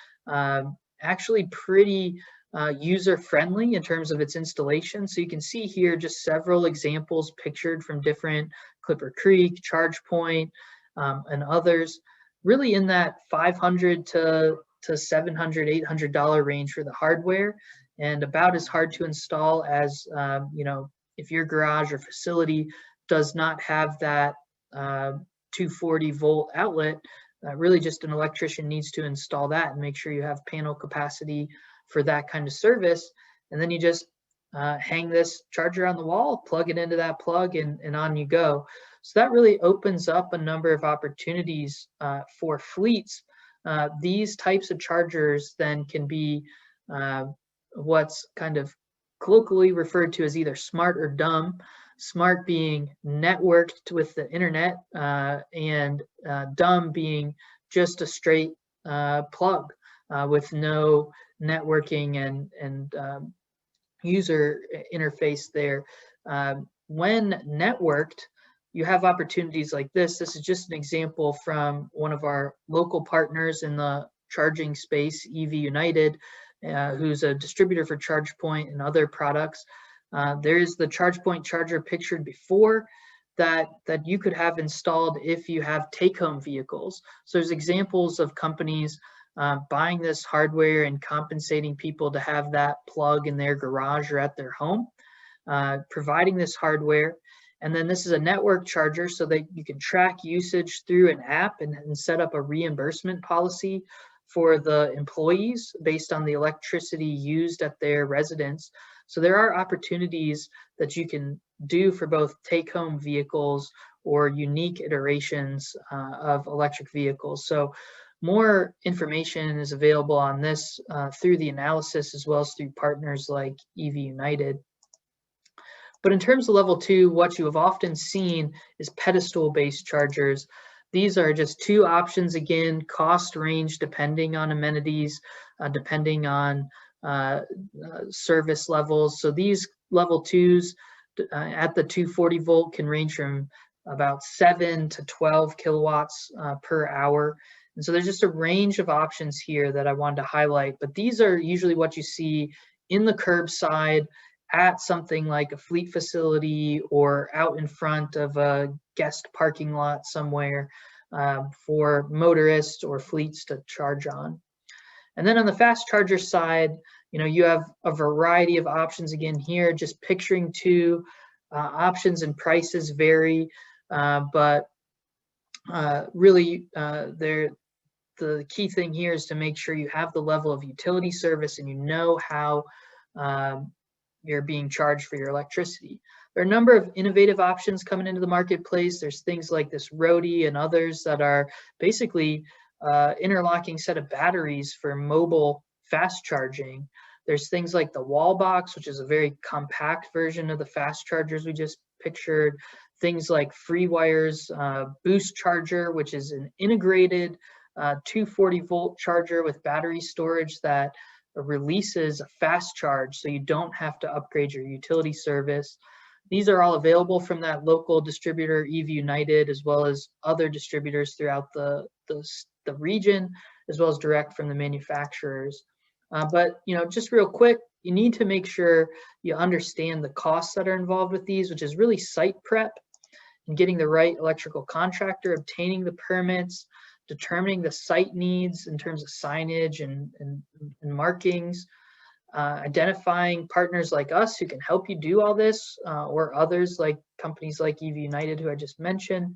actually pretty user friendly in terms of its installation. So you can see here just several examples pictured from different Clipper Creek, ChargePoint, and others, really in that $500 to $700, $800 range for the hardware, and about as hard to install as, if your garage or facility does not have that 240 volt outlet, really just an electrician needs to install that and make sure you have panel capacity for that kind of service. And then you just hang this charger on the wall, plug it into that plug, and on you go. So that really opens up a number of opportunities for fleets. These types of chargers then can be what's kind of colloquially referred to as either smart or dumb. Smart being networked with the internet, and dumb being just a straight plug with no networking and user interface there. When networked, you have opportunities like this. This is just an example from one of our local partners in the charging space, EV United, who's a distributor for ChargePoint and other products. There's the ChargePoint charger pictured before that you could have installed if you have take-home vehicles. So there's examples of companies buying this hardware and compensating people to have that plug in their garage or at their home, providing this hardware. And then this is a network charger so that you can track usage through an app and set up a reimbursement policy for the employees based on the electricity used at their residence. So there are opportunities that you can do for both take-home vehicles or unique iterations of electric vehicles. So more information is available on this through the analysis, as well as through partners like EV United. But in terms of level 2, what you have often seen is pedestal-based chargers. These are just 2 options, again, cost range depending on amenities, depending on service levels. So these level 2s at the 240 volt can range from about 7 to 12 kilowatts per hour. And so there's just a range of options here that I wanted to highlight, but these are usually what you see in the curbside at something like a fleet facility or out in front of a guest parking lot somewhere for motorists or fleets to charge on. And then on the fast charger side, you have a variety of options again here, just picturing 2 options, and prices vary, but really the key thing here is to make sure you have the level of utility service and you know how you're being charged for your electricity. There are a number of innovative options coming into the marketplace. There's things like this Rody and others that are basically interlocking set of batteries for mobile fast charging. There's things like the wall box, which is a very compact version of the fast chargers we just pictured. Things like FreeWire's Boost Charger, which is an integrated 240 volt charger with battery storage that releases a fast charge, so you don't have to upgrade your utility service. These are all available from that local distributor, EV United, as well as other distributors throughout the region, as well as direct from the manufacturers. But just real quick, you need to make sure you understand the costs that are involved with these, which is really site prep and getting the right electrical contractor, obtaining the permits, determining the site needs in terms of signage and markings, identifying partners like us who can help you do all this, or others like companies like EV United, who I just mentioned,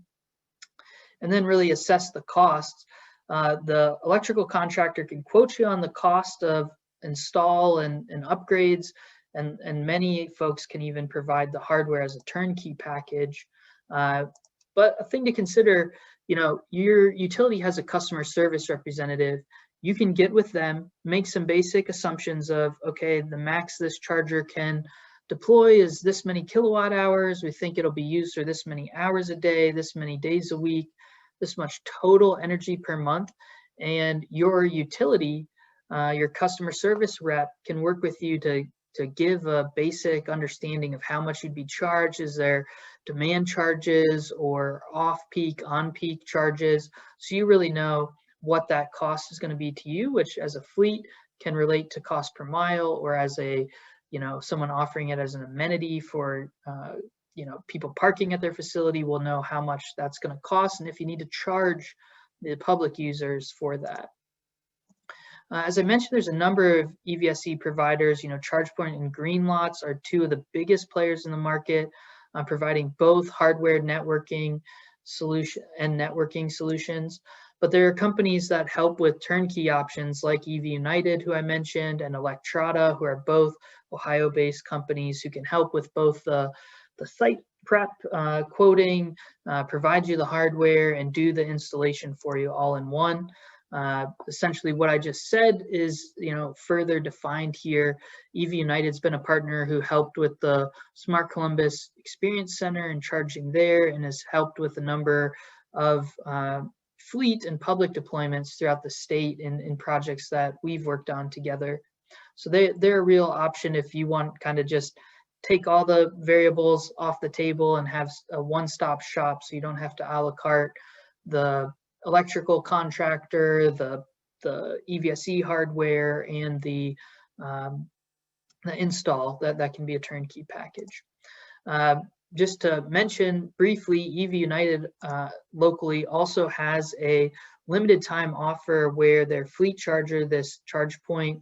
and then really assess the costs. The electrical contractor can quote you on the cost of install and upgrades, and many folks can even provide the hardware as a turnkey package. But a thing to consider, your utility has a customer service representative. You can get with them, make some basic assumptions of, okay, the max this charger can deploy is this many kilowatt hours. We think it'll be used for this many hours a day, this many days a week, this much total energy per month. And your utility, your customer service rep, can work with you to give a basic understanding of how much you'd be charged. Is there demand charges or off-peak, on-peak charges? So you really know what that cost is going to be to you, which as a fleet can relate to cost per mile, or as a, someone offering it as an amenity for, people parking at their facility will know how much that's going to cost, and if you need to charge the public users for that. As I mentioned, there's a number of EVSE providers. ChargePoint and Greenlots are two of the biggest players in the market, providing both hardware networking solutions. But there are companies that help with turnkey options like EV United, who I mentioned, and Electrata, who are both Ohio-based companies who can help with both the site prep, quoting, provide you the hardware, and do the installation for you all in one. Essentially what I just said is, further defined here. EV United's been a partner who helped with the Smart Columbus Experience Center and charging there, and has helped with a number of fleet and public deployments throughout the state in projects that we've worked on together. So they're a real option if you want kind of just take all the variables off the table and have a one-stop shop, so you don't have to a la carte the electrical contractor, the EVSE hardware, and the install. That can be a turnkey package. Just to mention briefly, EV United locally also has a limited time offer where their fleet charger, this ChargePoint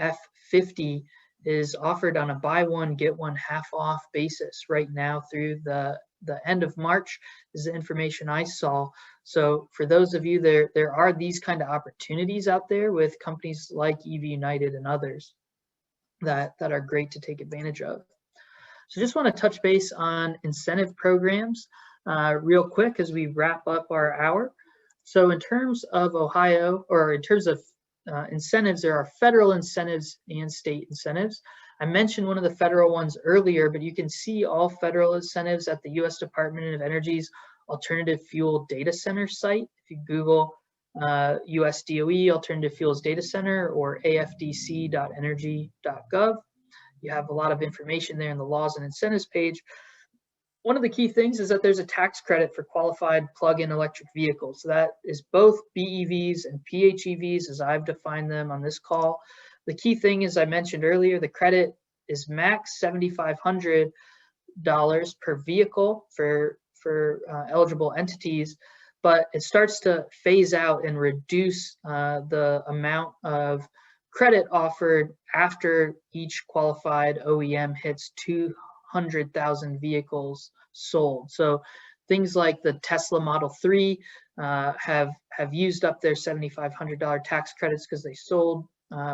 F50, is offered on a buy one, get one half off basis right now through the end of March, is the information I saw. So for those of you, there are these kind of opportunities out there with companies like EV United and others that are great to take advantage of. So just want to touch base on incentive programs real quick as we wrap up our hour. So in terms of Ohio, or in terms of incentives, there are federal incentives and state incentives. I mentioned one of the federal ones earlier, but you can see all federal incentives at the U.S. Department of Energy's Alternative Fuel Data Center site. If you Google US DOE Alternative Fuels Data Center or afdc.energy.gov, you have a lot of information there in the laws and incentives page. One of the key things is that there's a tax credit for qualified plug-in electric vehicles. So that is both BEVs and PHEVs as I've defined them on this call. The key thing is, I mentioned earlier, the credit is max $7,500 per vehicle for eligible entities, but it starts to phase out and reduce the amount of credit offered after each qualified OEM hits 200,000 vehicles sold. So things like the Tesla Model 3 have used up their $7,500 tax credits because they sold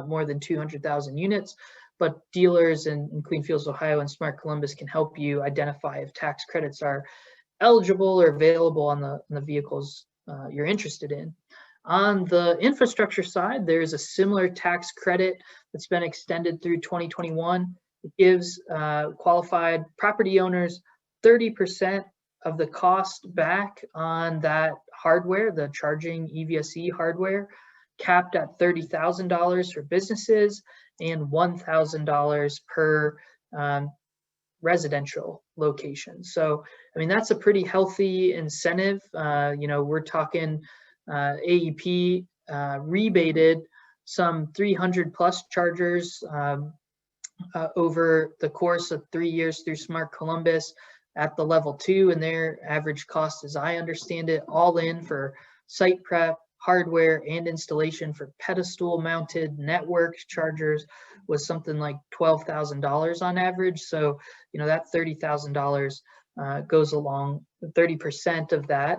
more than 200,000 units. But dealers in Clean Fuels Ohio and Smart Columbus can help you identify if tax credits are eligible or available on the vehicles you're interested in. On the infrastructure side, there's a similar tax credit that's been extended through 2021. It gives qualified property owners 30% of the cost back on that hardware, the charging EVSE hardware, capped at $30,000 for businesses and $1,000 per residential location. So, I mean, that's a pretty healthy incentive. We're talking AEP rebated some 300 plus chargers over the course of 3 years through Smart Columbus at the level 2, and their average cost, as I understand it, all in for site prep, hardware, and installation for pedestal mounted network chargers was something like $12,000 on average. So, that $30,000 goes along. 30% of that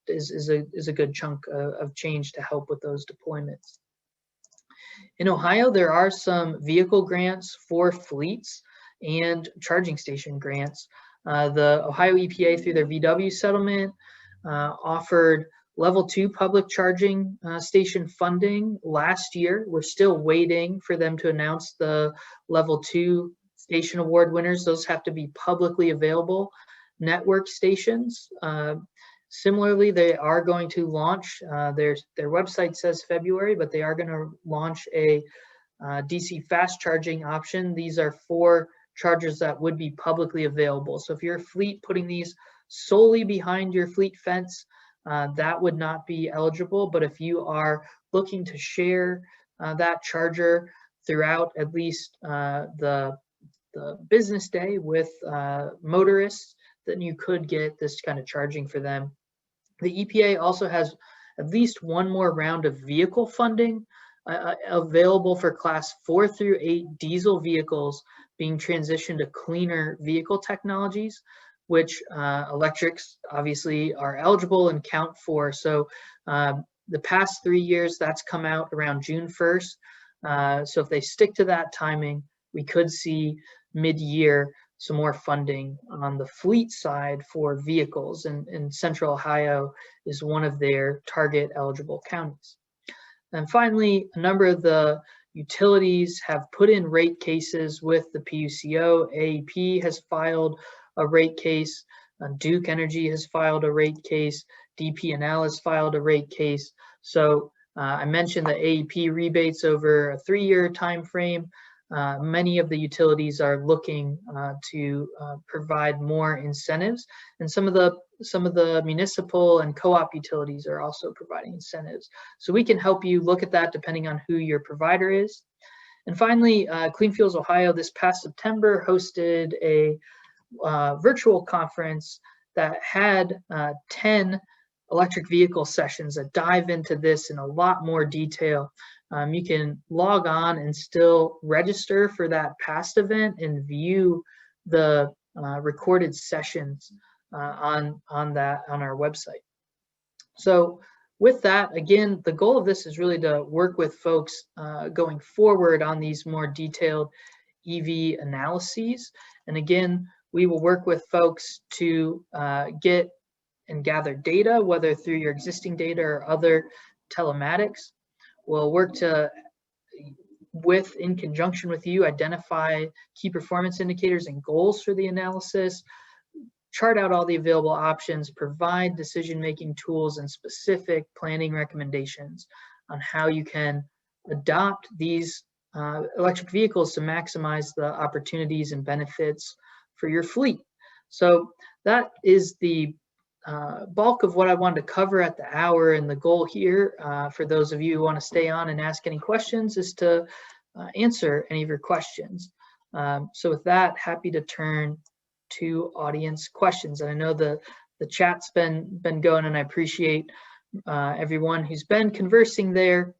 is a good chunk of change to help with those deployments. In Ohio, there are some vehicle grants for fleets and charging station grants. The Ohio EPA, through their VW settlement, offered level 2 public charging station funding last year. We're still waiting for them to announce the level 2 station award winners. Those have to be publicly available network stations. Similarly, they are going to launch, their website says February, but they are going to launch a DC fast charging option. These are for chargers that would be publicly available. So if you're a fleet putting these solely behind your fleet fence, that would not be eligible. But if you are looking to share that charger throughout at least the business day with motorists, then you could get this kind of charging for them. The EPA also has at least one more round of vehicle funding available for class 4 through 8 diesel vehicles being transitioned to cleaner vehicle technologies, which electrics obviously are eligible and count for. So the past 3 years, that's come out around June 1st. So if they stick to that timing, we could see mid-year some more funding on the fleet side for vehicles, and Central Ohio is one of their target eligible counties. And finally, a number of the utilities have put in rate cases with the PUCO. AEP has filed a rate case. Duke Energy has filed a rate case. DP&L has filed a rate case. So I mentioned the AEP rebates over a 3-year time frame. Many of the utilities are looking to provide more incentives, and some of the municipal and co-op utilities are also providing incentives. So we can help you look at that depending on who your provider is. And finally, Clean Fuels Ohio this past September hosted a virtual conference that had 10 electric vehicle sessions that dive into this in a lot more detail. You can log on and still register for that past event and view the recorded sessions on our website. So with that, again, the goal of this is really to work with folks going forward on these more detailed EV analyses. And again, we will work with folks to get and gather data, whether through your existing data or other telematics. We'll work in conjunction with you, identify key performance indicators and goals for the analysis, chart out all the available options, provide decision-making tools and specific planning recommendations on how you can adopt these electric vehicles to maximize the opportunities and benefits for your fleet. So that is the bulk of what I wanted to cover at the hour, and the goal here for those of you who want to stay on and ask any questions is to answer any of your questions. So with that, happy to turn to audience questions. And I know the chat's been going, and I appreciate everyone who's been conversing there,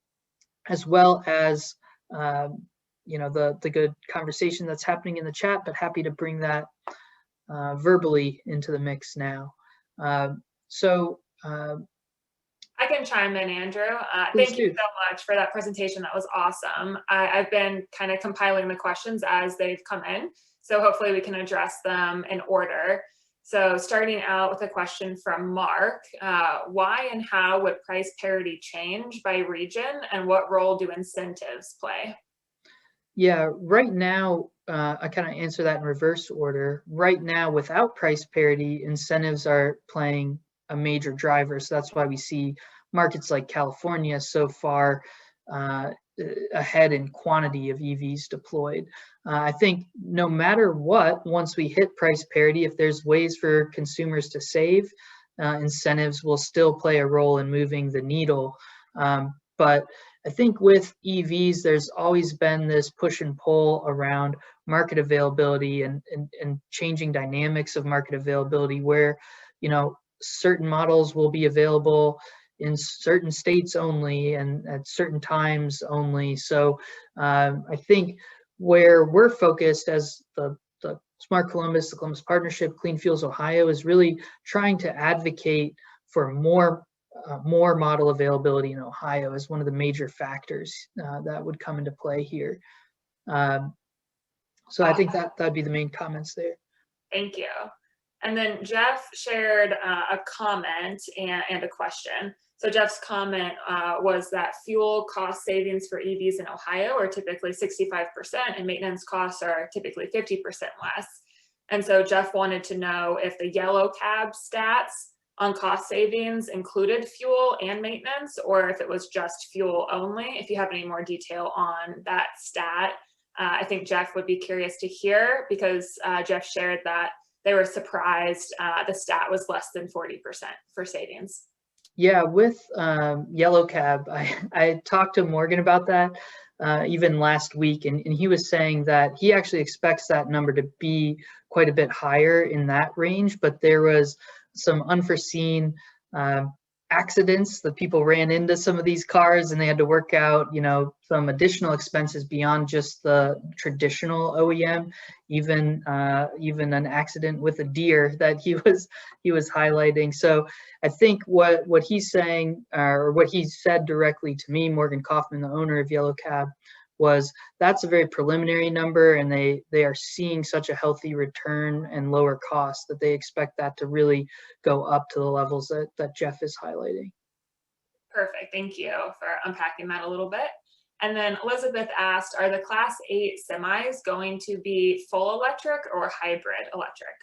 as well as the good conversation that's happening in the chat, but happy to bring that verbally into the mix now. I can chime in, Andrew. Thank you so much for that presentation. That was awesome. I've been kind of compiling the questions as they've come in, so hopefully we can address them in order. So starting out with a question from Mark, why and how would price parity change by region, and what role do incentives play? Yeah, right now, I kind of answer that in reverse order. Right now, without price parity, incentives are playing a major driver. So that's why we see markets like California so far ahead in quantity of EVs deployed. I think no matter what, once we hit price parity, if there's ways for consumers to save, incentives will still play a role in moving the needle. But I think with EVs, there's always been this push and pull around market availability and changing dynamics of market availability where, certain models will be available in certain states only and at certain times only. So I think where we're focused as the Smart Columbus, the Columbus Partnership, Clean Fuels Ohio, is really trying to advocate for more model availability in Ohio as one of the major factors that would come into play here. So I think that'd be the main comments there. Thank you. And then Jeff shared a comment and a question. So Jeff's comment was that fuel cost savings for EVs in Ohio are typically 65% and maintenance costs are typically 50% less. And so Jeff wanted to know if the yellow cab stats on cost savings included fuel and maintenance, or if it was just fuel only. If you have any more detail on that stat, I think Jeff would be curious to hear, because Jeff shared that they were surprised the stat was less than 40% for savings. Yeah, with yellow cab, I talked to Morgan about that even last week, and he was saying that he actually expects that number to be quite a bit higher in that range, but there was some unforeseen accidents that people ran into some of these cars and they had to work out, some additional expenses beyond just the traditional OEM, even an accident with a deer that he was highlighting. So I think what he's saying, or what he said directly to me, Morgan Kaufman, the owner of Yellow Cab, was that's a very preliminary number, and they are seeing such a healthy return and lower cost that they expect that to really go up to the levels that Jeff is highlighting. Perfect. Thank you for unpacking that a little bit. And then Elizabeth asked, are the Class 8 semis going to be full electric or hybrid electric?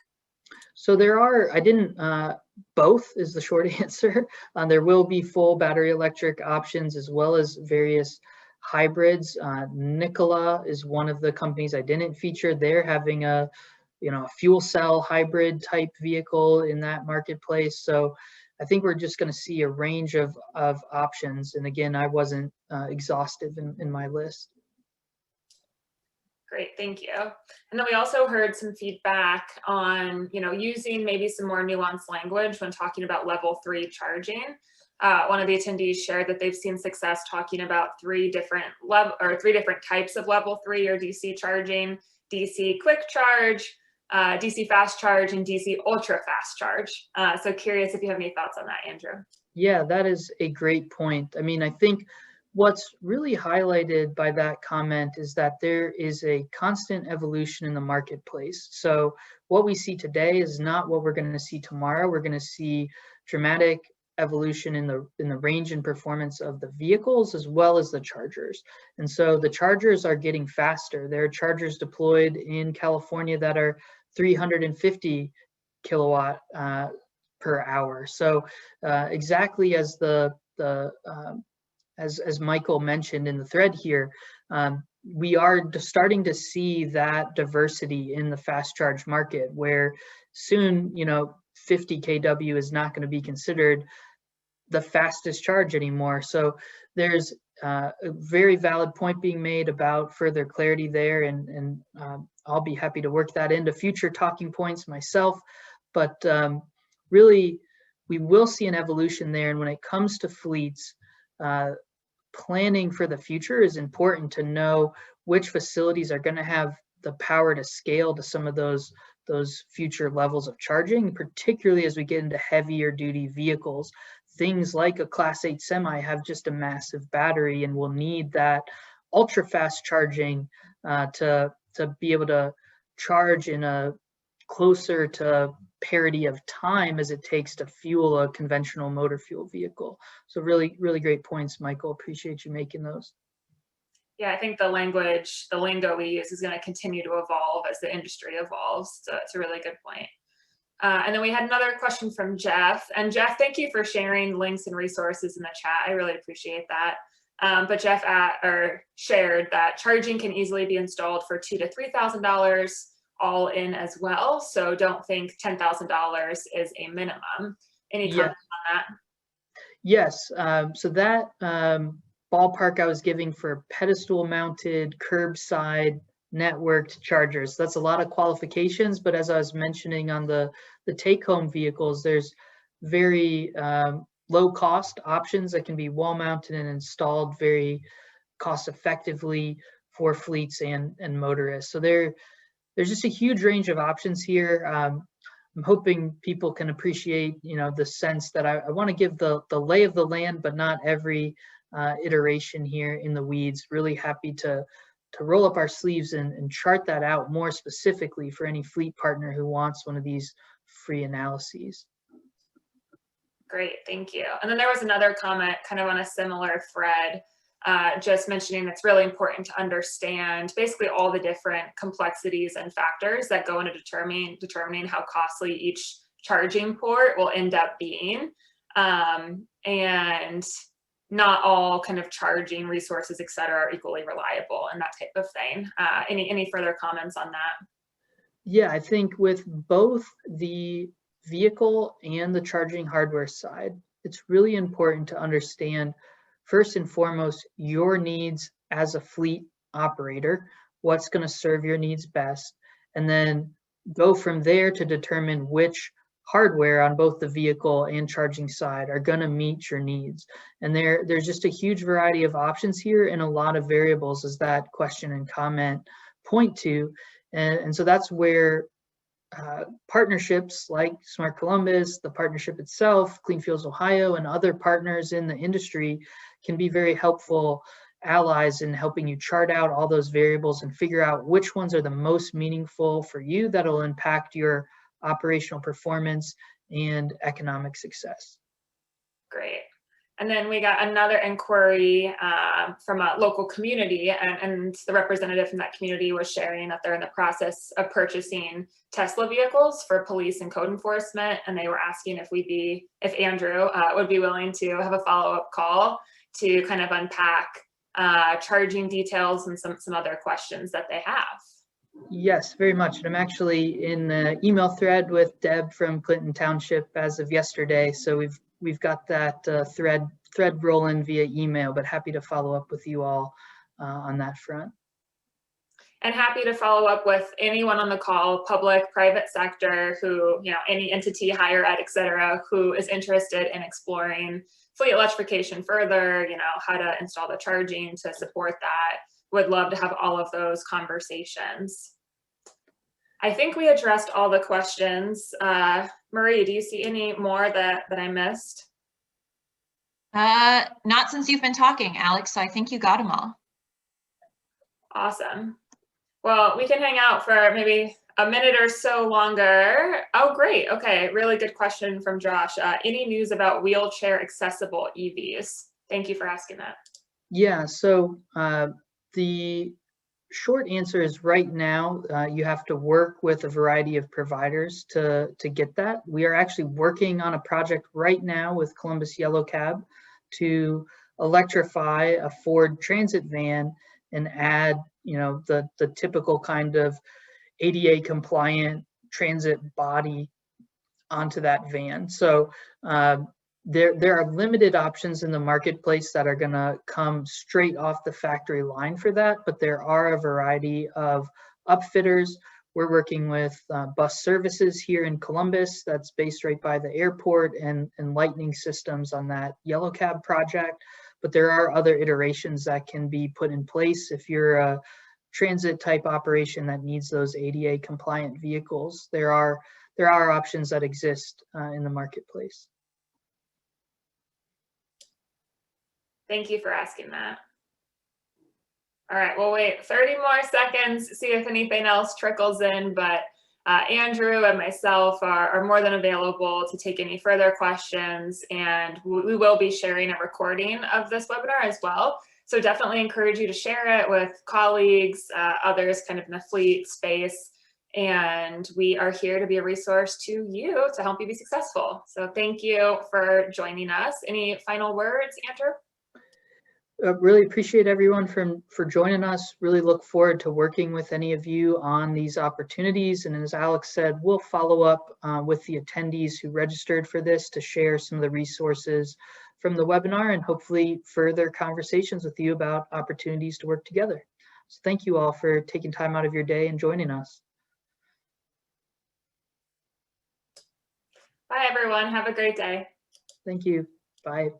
So there are, both is the short answer. There will be full battery electric options as well as various hybrids. Nikola is one of the companies I didn't feature. They're having a fuel cell hybrid type vehicle in that marketplace. So I think we're just going to see a range of options. And again, I wasn't exhaustive in my list. Great, thank you. And then we also heard some feedback on, using maybe some more nuanced language when talking about level 3 charging. One of the attendees shared that they've seen success talking about three different types of level 3 or DC charging: DC quick charge, DC fast charge, and DC ultra fast charge. So curious if you have any thoughts on that, Andrew. Yeah, that is a great point. I mean, I think what's really highlighted by that comment is that there is a constant evolution in the marketplace. So what we see today is not what we're going to see tomorrow. We're going to see dramatic evolution in the range and performance of the vehicles as well as the chargers. And so the chargers are getting faster. There are chargers deployed in California that are 350 kilowatt per hour. So exactly as as Michael mentioned in the thread here, we are starting to see that diversity in the fast charge market, where soon 50 kW is not going to be considered the fastest charge anymore. So there's a very valid point being made about further clarity there, and I'll be happy to work that into future talking points myself. But really, we will see an evolution there. And when it comes to fleets, planning for the future is important to know which facilities are going to have the power to scale to some of those future levels of charging, particularly as we get into heavier duty vehicles. Things like a Class 8 semi have just a massive battery and will need that ultra fast charging to be able to charge in a closer to parity of time as it takes to fuel a conventional motor fuel vehicle. So really, really great points, Michael. Appreciate you making those. Yeah, I think the lingo we use is going to continue to evolve as the industry evolves. So it's a really good point. And then we had another question from Jeff. And Jeff, thank you for sharing links and resources in the chat. I really appreciate that. But Jeff shared that charging can easily be installed for $2,000 to $3,000 all in as well. So don't think $10,000 is a minimum. Any comments on that? Yes. So that ballpark I was giving for pedestal mounted, curbside, networked chargers. That's a lot of qualifications, but as I was mentioning on the take-home vehicles, there's very low cost options that can be wall mounted and installed very cost effectively for fleets and motorists. So there's just a huge range of options here. I'm hoping people can appreciate, the sense that I want to give the lay of the land, but not every iteration here in the weeds. Really happy to roll up our sleeves and chart that out more specifically for any fleet partner who wants one of these free analyses. Great, thank you. And then there was another comment kind of on a similar thread, just mentioning it's really important to understand basically all the different complexities and factors that go into determining how costly each charging port will end up being. And not all kind of charging resources, et cetera, are equally reliable and that type of thing. Any further comments on that? Yeah, I think with both the vehicle and the charging hardware side, it's really important to understand, first and foremost, your needs as a fleet operator, what's going to serve your needs best, and then go from there to determine which hardware on both the vehicle and charging side are going to meet your needs. And there's just a huge variety of options here and a lot of variables, as that question and comment point to. And so that's where partnerships like Smart Columbus, the partnership itself, Clean Fuels Ohio, and other partners in the industry can be very helpful allies in helping you chart out all those variables and figure out which ones are the most meaningful for you that'll impact your operational performance and economic success. Great. And then we got another inquiry from a local community, and the representative from that community was sharing that they're in the process of purchasing Tesla vehicles for police and code enforcement, and they were asking if Andrew would be willing to have a follow-up call to kind of unpack charging details and some other questions that they have. Yes, very much. And I'm actually in the email thread with Deb from Clinton Township as of yesterday, so we've got that thread rolling via email, but happy to follow up with you all on that front. And happy to follow up with anyone on the call, public, private sector, who, any entity, higher ed, et cetera, who is interested in exploring fleet electrification further, how to install the charging to support that. Would love to have all of those conversations. I think we addressed all the questions. Marie, do you see any more that I missed? Not since you've been talking, Alex, so I think you got them all. Awesome. Well, we can hang out for maybe a minute or so longer. Oh, great. Okay, really good question from Josh. Any news about wheelchair accessible EVs? Thank you for asking that. Yeah, so the short answer is right now, you have to work with a variety of providers to get that. We are actually working on a project right now with Columbus Yellow Cab to electrify a Ford Transit van and add, the typical kind of ADA compliant transit body onto that van. So there are limited options in the marketplace that are going to come straight off the factory line for that, but there are a variety of upfitters. We're working with bus services here in Columbus that's based right by the airport, and Lightning Systems on that Yellow Cab project. But there are other iterations that can be put in place if you're a transit type operation that needs those ADA compliant vehicles. There are options that exist in the marketplace. Thank you for asking that. All right, we'll wait 30 more seconds, see if anything else trickles in, but Andrew and myself are more than available to take any further questions, and we will be sharing a recording of this webinar as well. So definitely encourage you to share it with colleagues, others kind of in the fleet space, and we are here to be a resource to you to help you be successful. So thank you for joining us. Any final words, Andrew? Really appreciate everyone for joining us. Really look forward to working with any of you on these opportunities. And as Alex said, we'll follow up with the attendees who registered for this to share some of the resources from the webinar and hopefully further conversations with you about opportunities to work together. So thank you all for taking time out of your day and joining us. Bye, everyone. Have a great day. Thank you. Bye.